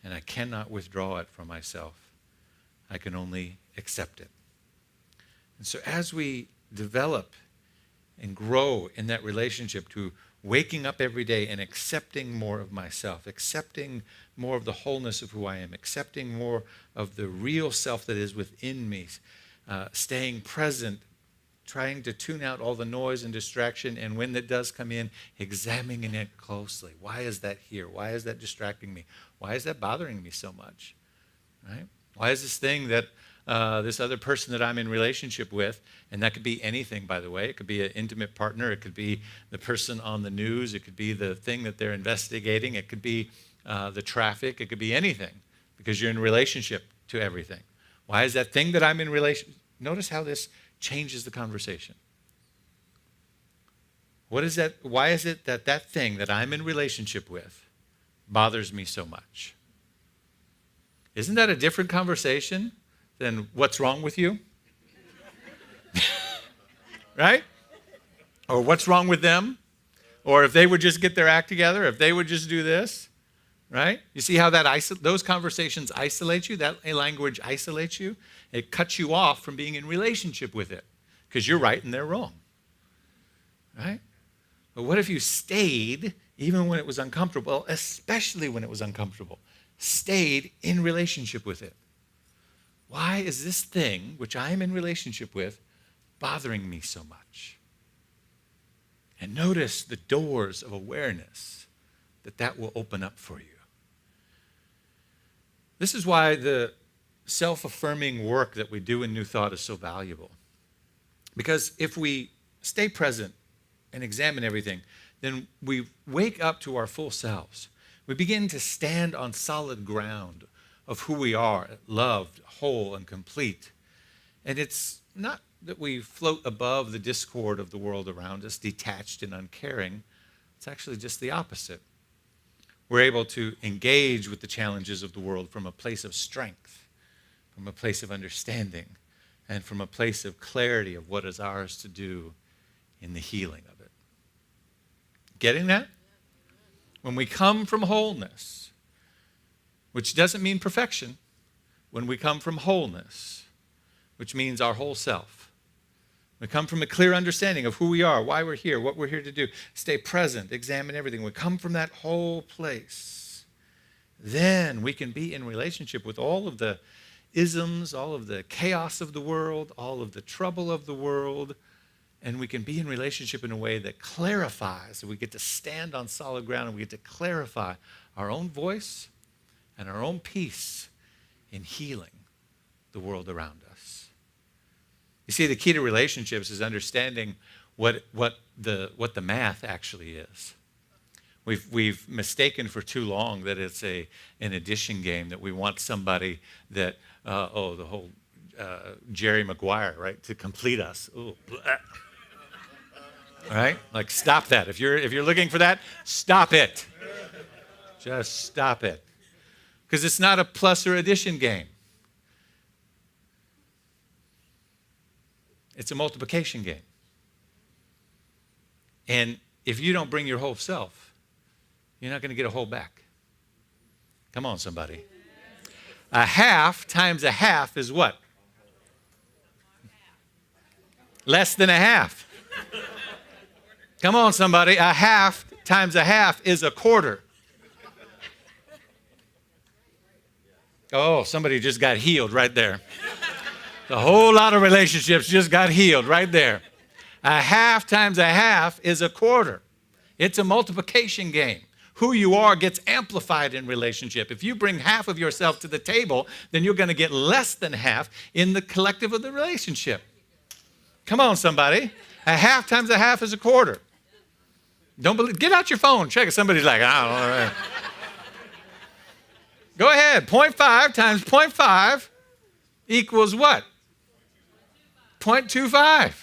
[SPEAKER 4] and I cannot withdraw it from myself. I can only accept it. And so as we develop and grow in that relationship to waking up every day and accepting more of myself, accepting more of the wholeness of who I am, accepting more of the real self that is within me, staying present, trying to tune out all the noise and distraction, and when that does come in, examining it closely. Why is that here? Why is that distracting me? Why is that bothering me so much? Right? Why is this thing that this other person that I'm in relationship with, and that could be anything, by the way. It could be an intimate partner. It could be the person on the news. It could be the thing that they're investigating. It could be the traffic. It could be anything, because you're in relationship to everything. Why is that thing that I'm in relation? Notice how this changes the conversation. What is that? Why is it that that thing that I'm in relationship with bothers me so much? Isn't that a different conversation than what's wrong with you? Right? Or what's wrong with them? Or if they would just get their act together, if they would just do this, right? You see how that those conversations isolate you? That language isolates you? It cuts you off from being in relationship with it, because you're right and they're wrong, right? But what if you stayed, even when it was uncomfortable, especially when it was uncomfortable, stayed in relationship with it? Why is this thing, which I am in relationship with, bothering me so much? And notice the doors of awareness that will open up for you. This is why the self-affirming work that we do in New Thought is so valuable. Because if we stay present and examine everything, then we wake up to our full selves. We begin to stand on solid ground of who we are, loved, whole, and complete. And it's not that we float above the discord of the world around us, detached and uncaring. It's actually just the opposite. We're able to engage with the challenges of the world from a place of strength, from a place of understanding, and from a place of clarity of what is ours to do in the healing of it. Getting that? When we come from wholeness, which doesn't mean perfection, when we come from wholeness, which means our whole self, we come from a clear understanding of who we are, why we're here, what we're here to do, stay present, examine everything. We come from that whole place. Then we can be in relationship with all of the isms, all of the chaos of the world, all of the trouble of the world, and we can be in relationship in a way that clarifies. We get to stand on solid ground, and we get to clarify our own voice and our own peace in healing the world around us. You see, the key to relationships is understanding what the math actually is. We've mistaken for too long that it's an addition game, that we want somebody that, the whole Jerry Maguire, right, to complete us. Ooh, right? Like, stop that. If you're looking for that, stop it. Just stop it. Because it's not a plus or addition game. It's a multiplication game. And if you don't bring your whole self, you're not going to get a whole back. Come on, somebody. A half times a half is what? Less than a half. Come on, somebody. A half times a half is a quarter. Oh, somebody just got healed right there. A whole lot of relationships just got healed right there. A half times a half is a quarter. It's a multiplication game. Who you are gets amplified in relationship. If you bring half of yourself to the table, then you're going to get less than half in the collective of the relationship. Come on, somebody. A half times a half is a quarter. Don't believe? Get out your phone. Check it. Somebody's like, I don't know. Go ahead. 0.5 times 0.5 equals what? 0.25.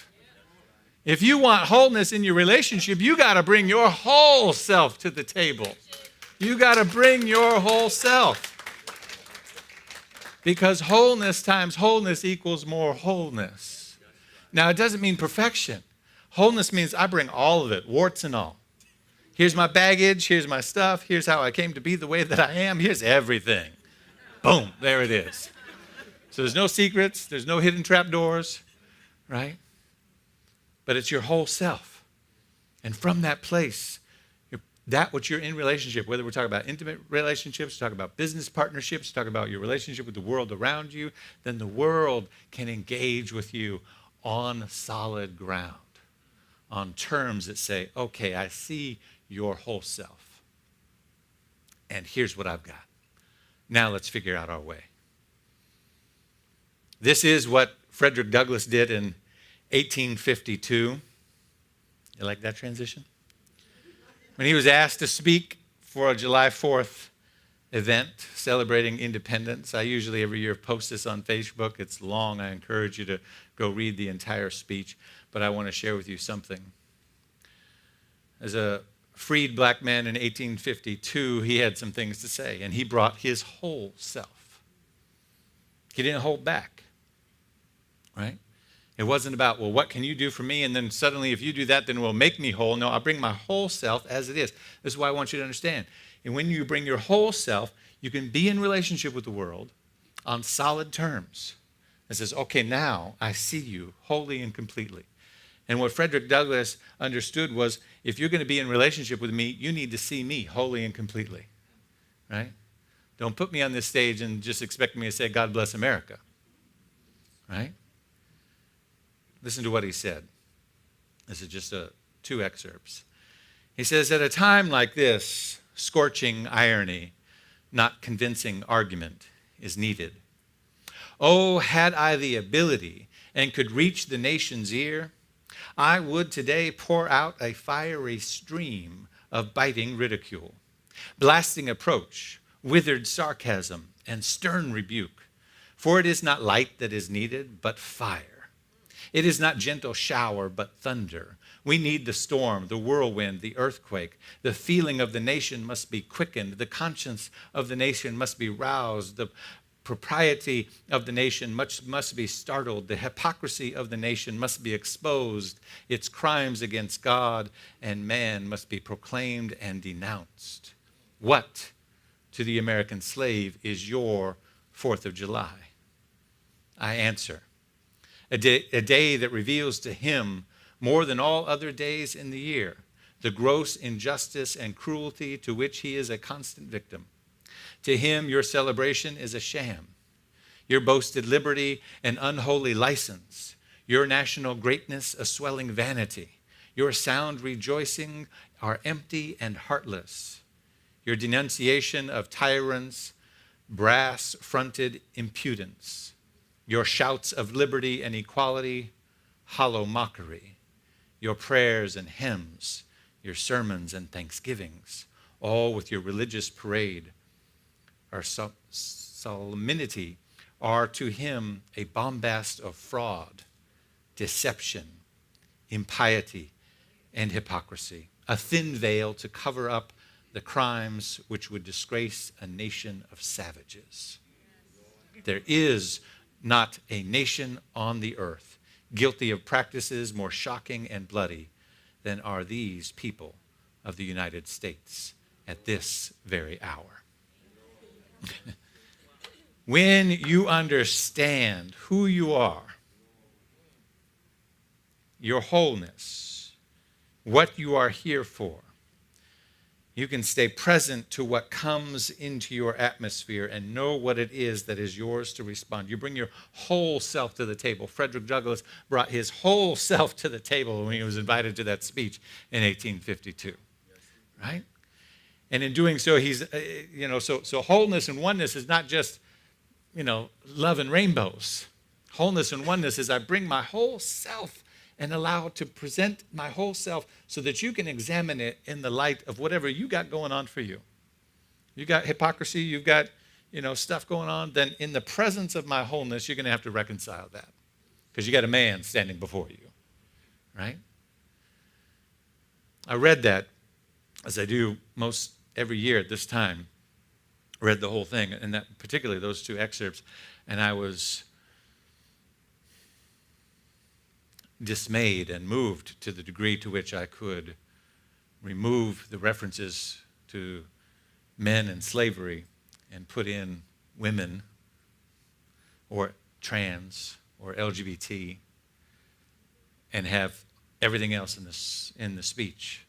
[SPEAKER 4] If you want wholeness in your relationship, you got to bring your whole self to the table. You got to bring your whole self. Because wholeness times wholeness equals more wholeness. Now, it doesn't mean perfection. Wholeness means I bring all of it, warts and all. Here's my baggage. Here's my stuff. Here's how I came to be the way that I am. Here's everything. Boom, there it is. So there's no secrets. There's no hidden trapdoors, right? But it's your whole self. And from that place, that which you're in relationship, whether we're talking about intimate relationships, talking about business partnerships, talking about your relationship with the world around you, then the world can engage with you on solid ground, on terms that say, okay, I see your whole self. And here's what I've got. Now let's figure out our way. This is what Frederick Douglass did in 1852. You like that transition? When he was asked to speak for a July 4th event celebrating independence. I usually every year post this on Facebook. It's long. I encourage you to go read the entire speech. But I want to share with you something. As a freed black man in 1852, he had some things to say, and he brought his whole self. He didn't hold back, right? It wasn't about, well, what can you do for me? And then suddenly, if you do that, then it will make me whole. No, I'll bring my whole self as it is. This is why I want you to understand. And when you bring your whole self, you can be in relationship with the world on solid terms. It says, okay, now I see you wholly and completely. And what Frederick Douglass understood was, if you're going to be in relationship with me, you need to see me wholly and completely, right? Don't put me on this stage and just expect me to say, God bless America, right? Listen to what he said. This is just two excerpts. He says, at a time like this, scorching irony, not convincing argument is needed. Oh, had I the ability and could reach the nation's ear, I would today pour out a fiery stream of biting ridicule, blasting approach, withered sarcasm, and stern rebuke. For it is not light that is needed, but fire. It is not gentle shower, but thunder. We need the storm, the whirlwind, the earthquake. The feeling of the nation must be quickened. The conscience of the nation must be roused. The propriety of the nation must be startled. The hypocrisy of the nation must be exposed. Its crimes against God and man must be proclaimed and denounced. What, to the American slave, is your 4th of July? I answer, a day that reveals to him, more than all other days in the year, the gross injustice and cruelty to which he is a constant victim. To him, your celebration is a sham, your boasted liberty an unholy license, your national greatness a swelling vanity, your sound rejoicing are empty and heartless, your denunciation of tyrants, brass-fronted impudence, your shouts of liberty and equality, hollow mockery, your prayers and hymns, your sermons and thanksgivings, all with your religious parade, or solemnity, are to him a bombast of fraud, deception, impiety, and hypocrisy, a thin veil to cover up the crimes which would disgrace a nation of savages. There is not a nation on the earth guilty of practices more shocking and bloody than are these people of the United States at this very hour. When you understand who you are, your wholeness, what you are here for, you can stay present to what comes into your atmosphere and know what it is that is yours to respond. You bring your whole self to the table. Frederick Douglass brought his whole self to the table when he was invited to that speech in 1852, right? And in doing so, so wholeness and oneness is not just, love and rainbows. Wholeness and oneness is I bring my whole self and allow to present my whole self so that you can examine it in the light of whatever you got going on for you. You got hypocrisy, you've got, stuff going on, then in the presence of my wholeness, you're going to have to reconcile that because you got a man standing before you, right? I read that, as I do most every year at this time, read the whole thing, and that particularly those two excerpts, and I was dismayed and moved to the degree to which I could remove the references to men and slavery and put in women or trans or LGBT and have everything else in the speech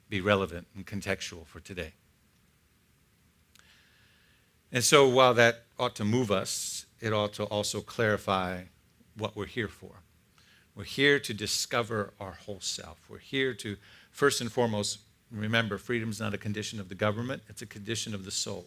[SPEAKER 4] be relevant and contextual for today. And so while that ought to move us, it ought to also clarify what we're here for. We're here to discover our whole self. We're here to, first and foremost, remember, freedom is not a condition of the government, it's a condition of the soul.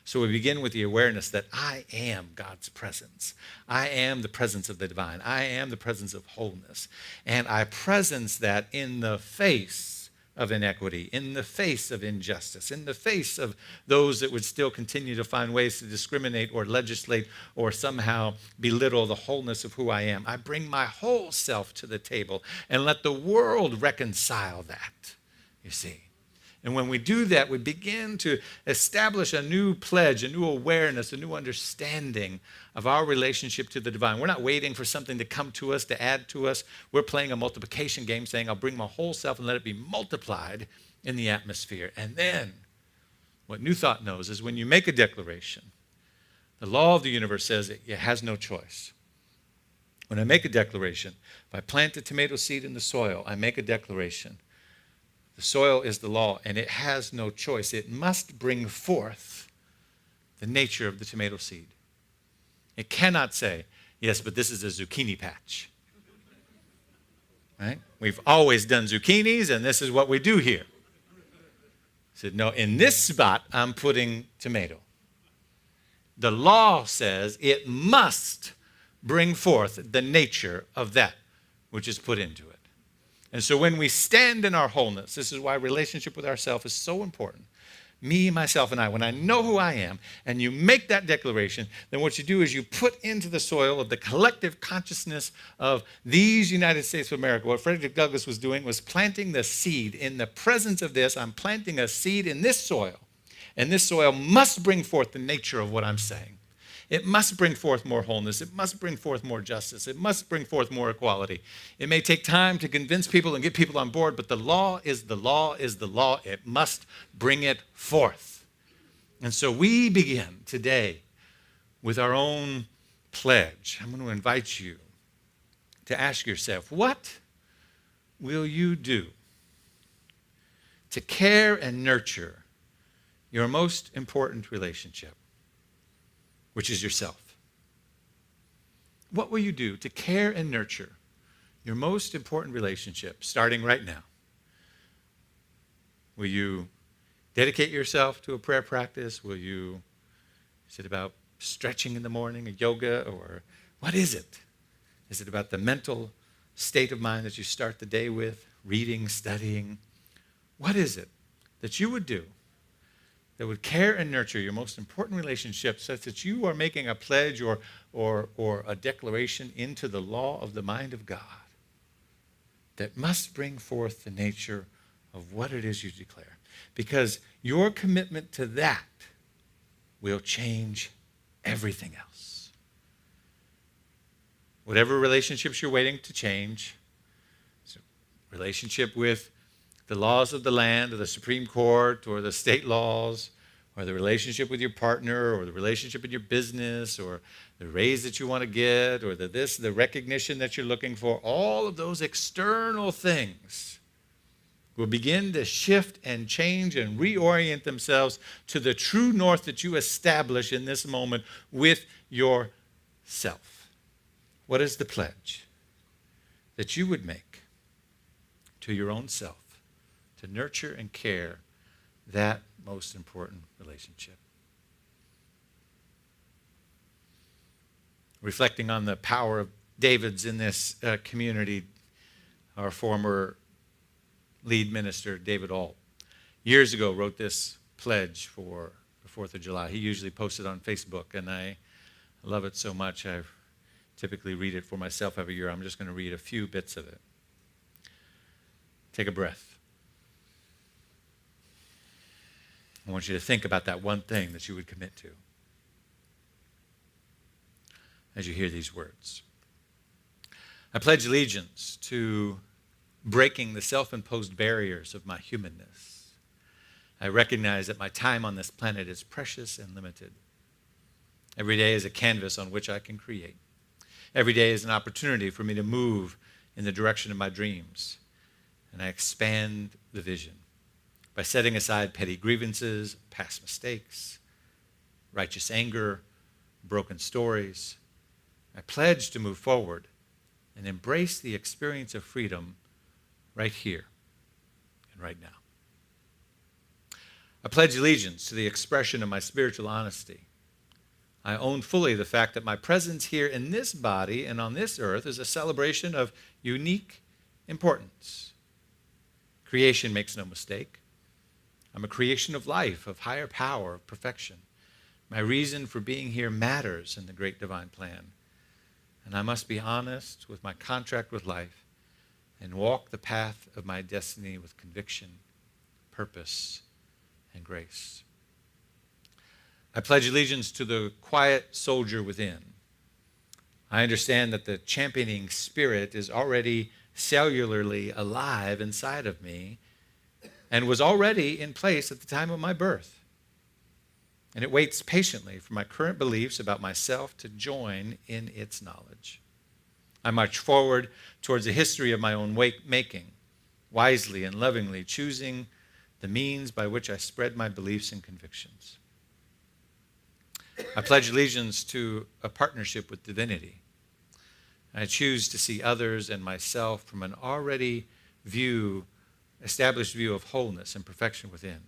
[SPEAKER 4] So we begin with the awareness that I am God's presence. I am the presence of the divine. I am the presence of wholeness. And I presence that in the face of inequity, in the face of injustice, in the face of those that would still continue to find ways to discriminate or legislate or somehow belittle the wholeness of who I am. I bring my whole self to the table and let the world reconcile that, you see. And when we do that, we begin to establish a new pledge, a new awareness, a new understanding of our relationship to the divine. We're not waiting for something to come to us, to add to us. We're playing a multiplication game saying, I'll bring my whole self and let it be multiplied in the atmosphere. And then what New Thought knows is when you make a declaration, the law of the universe says it has no choice. When I make a declaration, if I plant a tomato seed in the soil, I make a declaration. The soil is the law, and it has no choice. It must bring forth the nature of the tomato seed. It cannot say, yes, but this is a zucchini patch. Right? We've always done zucchinis, and this is what we do here. I said, no, in this spot, I'm putting tomato. The law says it must bring forth the nature of that which is put into it. And so when we stand in our wholeness, this is why relationship with ourselves is so important. Me, myself, and I, when I know who I am, and you make that declaration, then what you do is you put into the soil of the collective consciousness of these United States of America. What Frederick Douglass was doing was planting the seed. In the presence of this, I'm planting a seed in this soil. And this soil must bring forth the nature of what I'm saying. It must bring forth more wholeness. It must bring forth more justice. It must bring forth more equality. It may take time to convince people and get people on board, but the law is the law is the law. It must bring it forth. And so we begin today with our own pledge. I'm going to invite you to ask yourself, what will you do to care and nurture your most important relationship, which is yourself? What will you do to care and nurture your most important relationship starting right now? Will you dedicate yourself to a prayer practice? Is it about stretching in the morning, or yoga, or what is it? Is it about the mental state of mind that you start the day with, reading, studying? What is it that you would do that would care and nurture your most important relationship such that you are making a pledge or a declaration into the law of the mind of God that must bring forth the nature of what it is you declare? Because your commitment to that will change everything else. Whatever relationships you're waiting to change, so relationship with the laws of the land or the Supreme Court or the state laws or the relationship with your partner, or the relationship in your business, or the raise that you want to get, or the recognition that you're looking for, all of those external things will begin to shift and change and reorient themselves to the true north that you establish in this moment with yourself. What is the pledge that you would make to your own self to nurture and care that most important relationship? Reflecting on the power of David's in this community, our former lead minister, David Alt, years ago wrote this pledge for the 4th of July. He usually posts it on Facebook, and I love it so much I typically read it for myself every year. I'm just going to read a few bits of it. Take a breath. I want you to think about that one thing that you would commit to as you hear these words. I pledge allegiance to breaking the self-imposed barriers of my humanness. I recognize that my time on this planet is precious and limited. Every day is a canvas on which I can create. Every day is an opportunity for me to move in the direction of my dreams, and I expand the vision by setting aside petty grievances, past mistakes, righteous anger, broken stories. I pledge to move forward and embrace the experience of freedom right here and right now. I pledge allegiance to the expression of my spiritual honesty. I own fully the fact that my presence here in this body and on this earth is a celebration of unique importance. Creation makes no mistake. I'm a creation of life, of higher power, of perfection. My reason for being here matters in the great divine plan. And I must be honest with my contract with life and walk the path of my destiny with conviction, purpose, and grace. I pledge allegiance to the quiet soldier within. I understand that the championing spirit is already cellularly alive inside of me and was already in place at the time of my birth. And it waits patiently for my current beliefs about myself to join in its knowledge. I march forward towards a history of my own making, wisely and lovingly choosing the means by which I spread my beliefs and convictions. I pledge allegiance to a partnership with divinity. I choose to see others and myself from an already established view of wholeness and perfection within.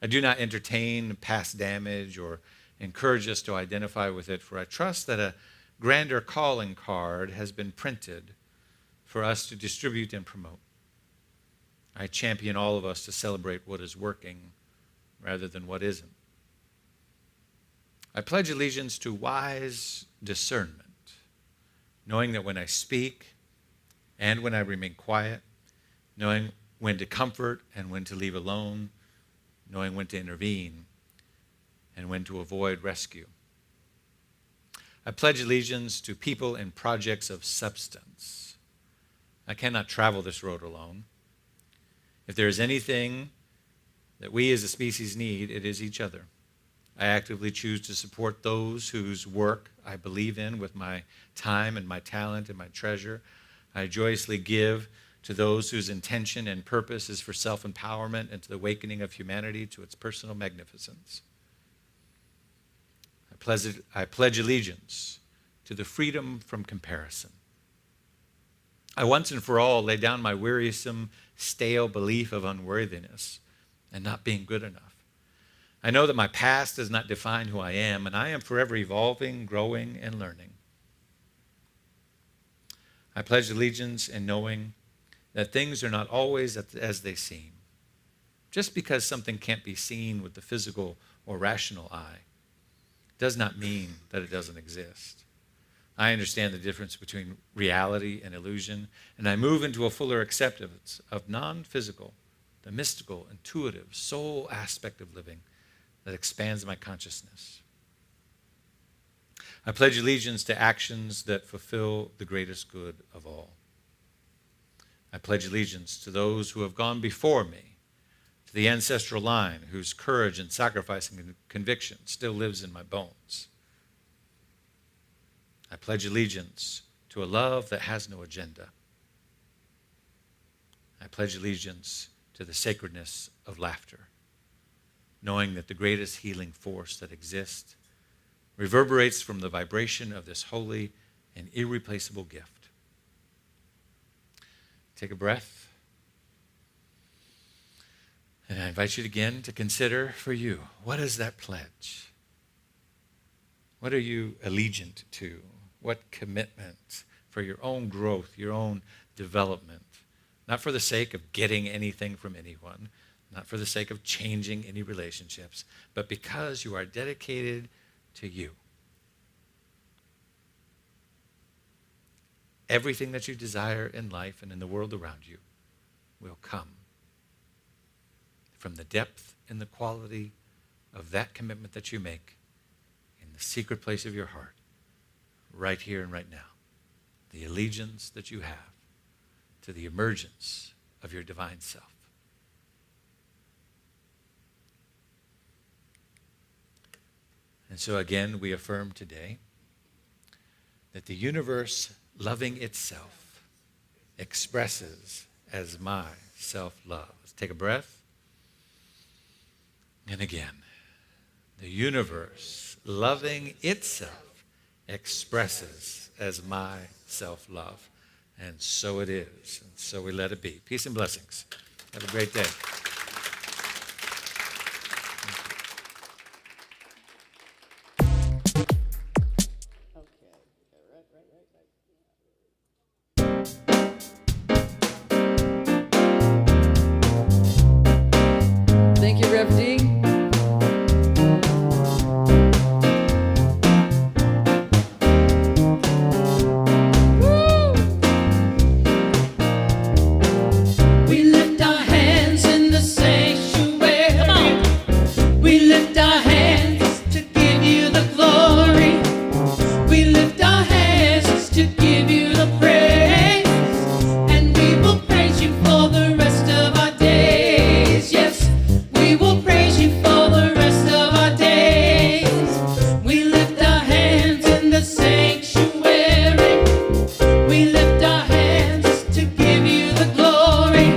[SPEAKER 4] I do not entertain past damage or encourage us to identify with it, for I trust that a grander calling card has been printed for us to distribute and promote. I champion all of us to celebrate what is working rather than what isn't. I pledge allegiance to wise discernment, knowing that when I speak and when I remain quiet, knowing when to comfort and when to leave alone, knowing when to intervene and when to avoid rescue. I pledge allegiance to people and projects of substance. I cannot travel this road alone. If there is anything that we as a species need, it is each other. I actively choose to support those whose work I believe in with my time and my talent and my treasure. I joyously give to those whose intention and purpose is for self-empowerment and to the awakening of humanity to its personal magnificence. I pledge allegiance to the freedom from comparison. I once and for all lay down my wearisome, stale belief of unworthiness and not being good enough. I know that my past does not define who I am, and I am forever evolving, growing, and learning. I pledge allegiance in knowing that things are not always as they seem. Just because something can't be seen with the physical or rational eye does not mean that it doesn't exist. I understand the difference between reality and illusion, and I move into a fuller acceptance of non-physical, the mystical, intuitive, soul aspect of living that expands my consciousness. I pledge allegiance to actions that fulfill the greatest good of all. I pledge allegiance to those who have gone before me to the ancestral line whose courage and sacrifice and conviction still lives in my bones. I pledge allegiance to a love that has no agenda. I pledge allegiance to the sacredness of laughter, knowing that the greatest healing force that exists reverberates from the vibration of this holy and irreplaceable gift. Take a breath. And I invite you again to consider for you, what is that pledge? What are you allegiant to? What commitment for your own growth, your own development? Not for the sake of getting anything from anyone, not for the sake of changing any relationships, but because you are dedicated to you. Everything that you desire in life and in the world around you will come from the depth and the quality of that commitment that you make in the secret place of your heart, right here and right now. The allegiance that you have to the emergence of your divine self. And so again, we affirm today that the universe, loving itself, expresses as my self-love. Let's take a breath. And again, the universe, loving itself, expresses as my self-love. And so it is, and so we let it be. Peace and blessings. Have a great day.
[SPEAKER 1] Thank you, Rev D.
[SPEAKER 2] We lift our hands in the sanctuary. Come on. We lift our hands to give you the glory. We lift our hands to give you the praise. And we will praise you for the rest of our days. Yes, we will praise you for the rest of our days. We lift our hands in the sanctuary. We lift our hands to give you the glory.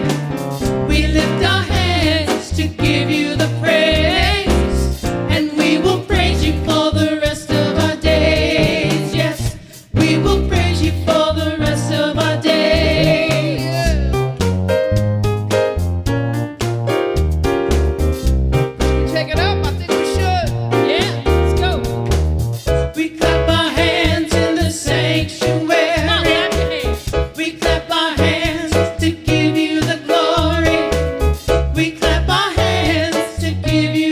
[SPEAKER 2] We lift our hands to give you the praise. And we will praise you for the rest of our days. Yes, we will praise you for the rest of our days.
[SPEAKER 1] Take it up. I think we should.
[SPEAKER 2] Yeah, let's go. We clap our hands in the sanctuary. Come on, clap your hands. We clap our hands to give you the glory. We clap our hands to give you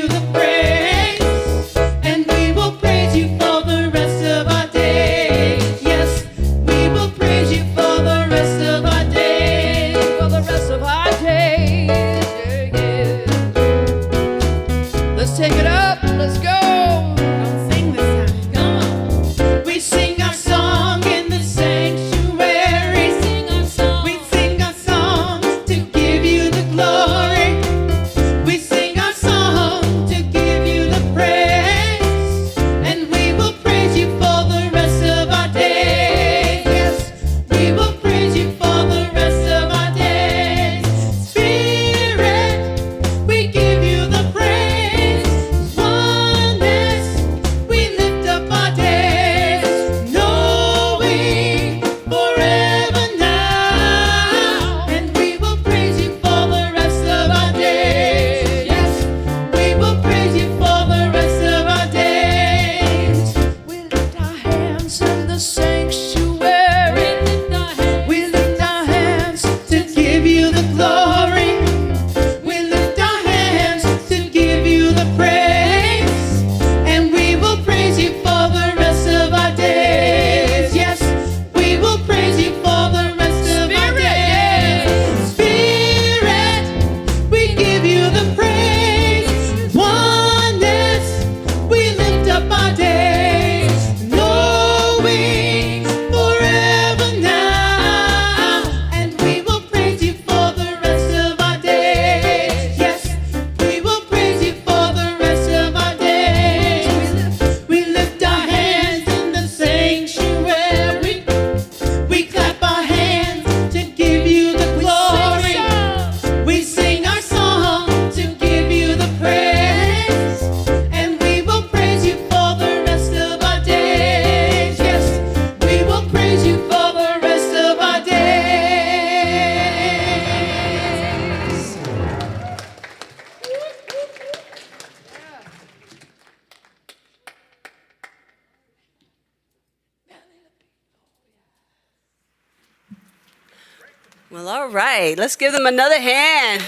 [SPEAKER 5] Well, all right. Let's give them another hand.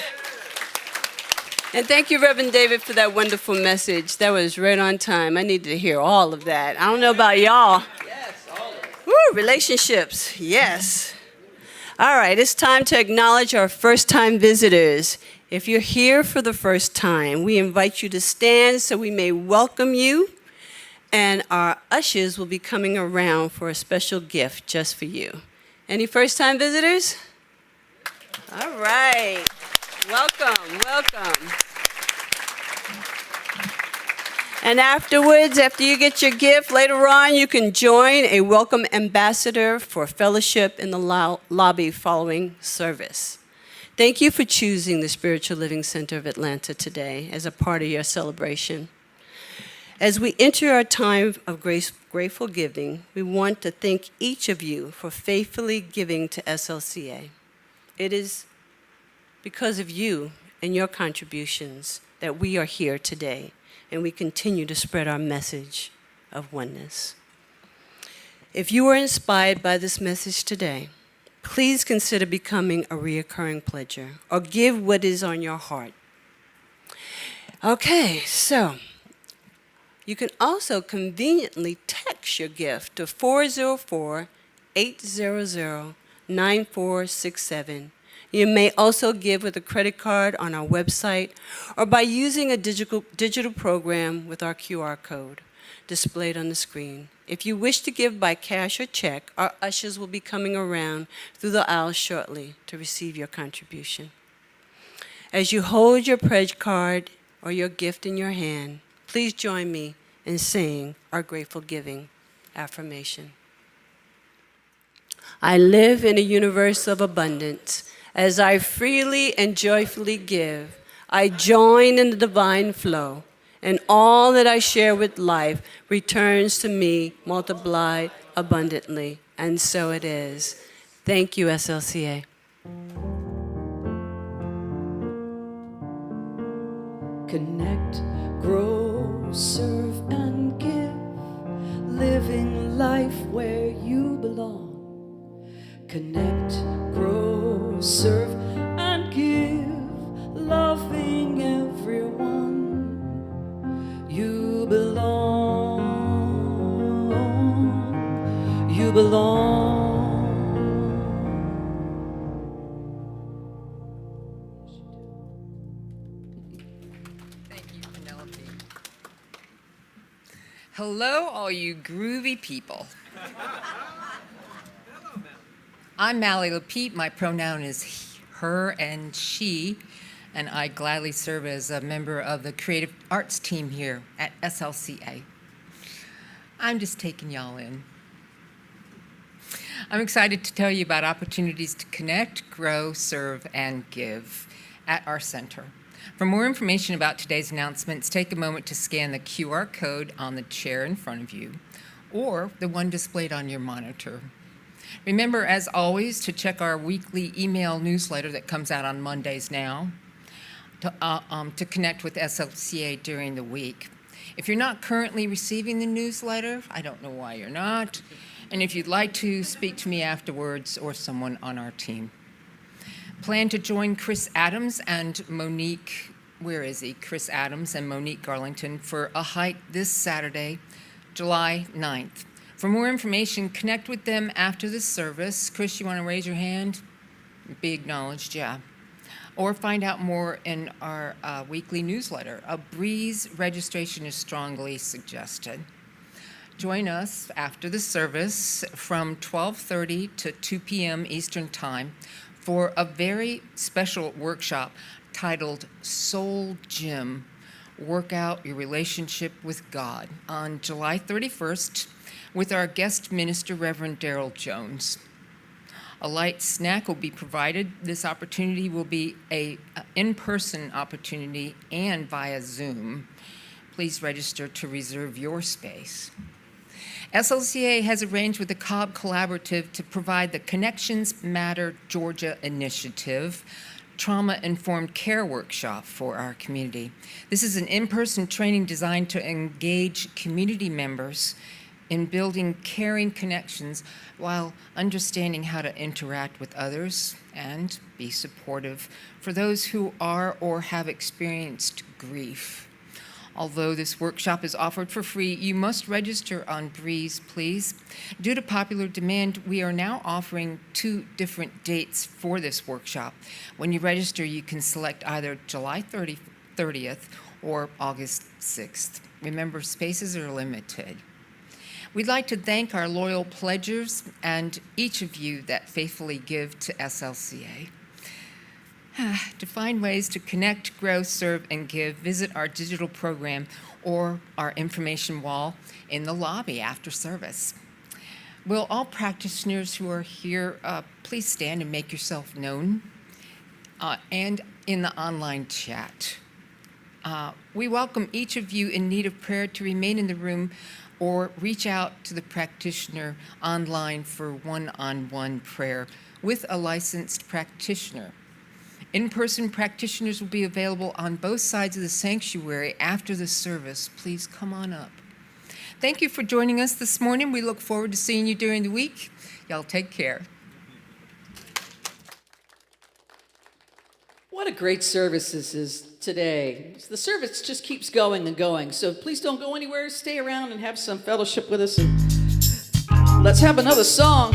[SPEAKER 5] And thank you, Reverend David, for that wonderful message. That was right on time. I needed to hear all of that. I don't know about y'all.
[SPEAKER 1] Yes, all of it.
[SPEAKER 5] Woo, relationships. Yes. All right, it's time to acknowledge our first-time visitors. If you're here for the first time, we invite you to stand so we may welcome you. And our ushers will be coming around for a special gift just for you. Any first-time visitors? All right. Welcome, welcome. And afterwards, after you get your gift, later on, you can join a welcome ambassador for fellowship in the lobby following service. Thank you for choosing the Spiritual Living Center of Atlanta today as a part of your celebration. As we enter our time of grateful giving, we want to thank each of you for faithfully giving to SLCA. It is because of you and your contributions that we are here today, and we continue to spread our message of oneness. If you are inspired by this message today, please consider becoming a recurring pledger or give what is on your heart. Okay, so you can also conveniently text your gift to 404-800-9467. You may also give with a credit card on our website or by using a digital program with our QR code displayed on the screen. If you wish to give by cash or check, our ushers will be coming around through the aisle shortly to receive your contribution. As you hold your pledge card or your gift in your hand, please join me in saying our grateful giving affirmation. I live in a universe of abundance. As I freely and joyfully give, I join in the divine flow, and all that I share with life returns to me multiplied abundantly. And so it is. Thank you, SLCA.
[SPEAKER 1] Connect, grow, serve, and give. Living life where you belong. Connect, grow, serve, and give. Loving everyone. You belong. You belong.
[SPEAKER 6] Hello, all you groovy people. I'm Mally Lapeet. My pronoun is her and she, and I gladly serve as a member of the creative arts team here at SLCA. I'm just taking y'all in. I'm excited to tell you about opportunities to connect, grow, serve, and give at our center. For more information about today's announcements, take a moment to scan the QR code on the chair in front of you or the one displayed on your monitor. Remember, as always, to check our weekly email newsletter that comes out on Mondays now to connect with SLCA during the week. If you're not currently receiving the newsletter, I don't know why you're not, and if you'd like to speak to me afterwards or someone on our team. Plan to join Chris Adams and Monique, Chris Adams and Monique Garlington for a hike this Saturday, July 9th. For more information, connect with them after the service. Chris, you want to raise your hand? Be acknowledged, yeah. Or find out more in our weekly newsletter. A breeze registration is strongly suggested. Join us after the service from 12:30 to 2 p.m. Eastern Time for a very special workshop titled Soul Gym, Work Out Your Relationship with God, on July 31st with our guest minister, Reverend Daryl Jones. A light snack will be provided. This opportunity will be an in-person opportunity and via Zoom. Please register to reserve your space. SLCA has arranged with the Cobb Collaborative to provide the Connections Matter Georgia Initiative trauma-informed care workshop for our community. This is an in-person training designed to engage community members in building caring connections while understanding how to interact with others and be supportive for those who are or have experienced grief. Although this workshop is offered for free, you must register on Breeze, please. Due to popular demand, we are now offering 2 different dates for this workshop. When you register, you can select either July 30th or August 6th. Remember, spaces are limited. We'd like to thank our loyal pledgers and each of you that faithfully give to SLCA. To find ways to connect, grow, serve, and give, visit our digital program or our information wall in the lobby after service. Will all practitioners who are here please stand and make yourself known, and in the online chat. We welcome each of you in need of prayer to remain in the room or reach out to the practitioner online for one-on-one prayer with a licensed practitioner. In-person practitioners will be available on both sides of the sanctuary after the service. Please come on up. Thank you for joining us this morning. We look forward to seeing you during the week. Y'all take care.
[SPEAKER 1] What a great service this is today. The service just keeps going and going. So please don't go anywhere. Stay around and have some fellowship with us. And let's have another song.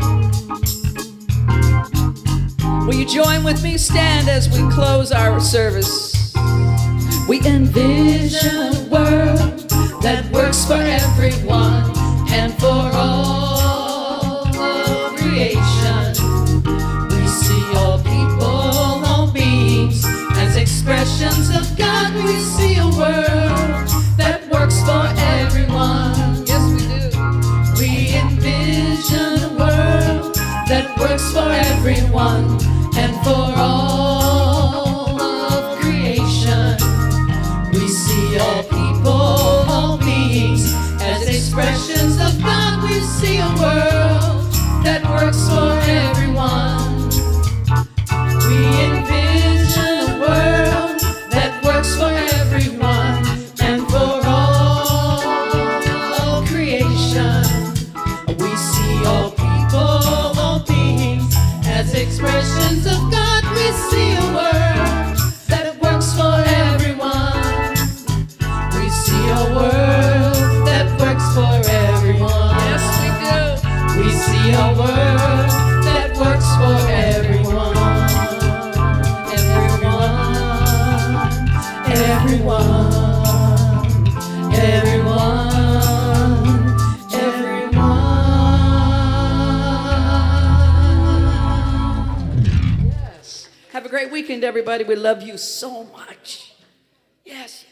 [SPEAKER 1] Will you join with me? Stand as we close our service. We envision a world that works for everyone and for all of creation. We see all people, all beings as expressions of God. We see a world that works for everyone. Yes, we do. We envision a world that works for everyone and for all of creation. We see all people, all beings as expressions of God. We see a world that works for everyone. We envision a world that works for everyone and for all creation. We see all people, all beings as expressions of God. We see a world that works for everyone. We see a world that works for everyone. Yes, we do. We see a world that works for everyone. Everyone, everyone, everyone. Yes. Have a great weekend, everybody. We love you so much. Yes.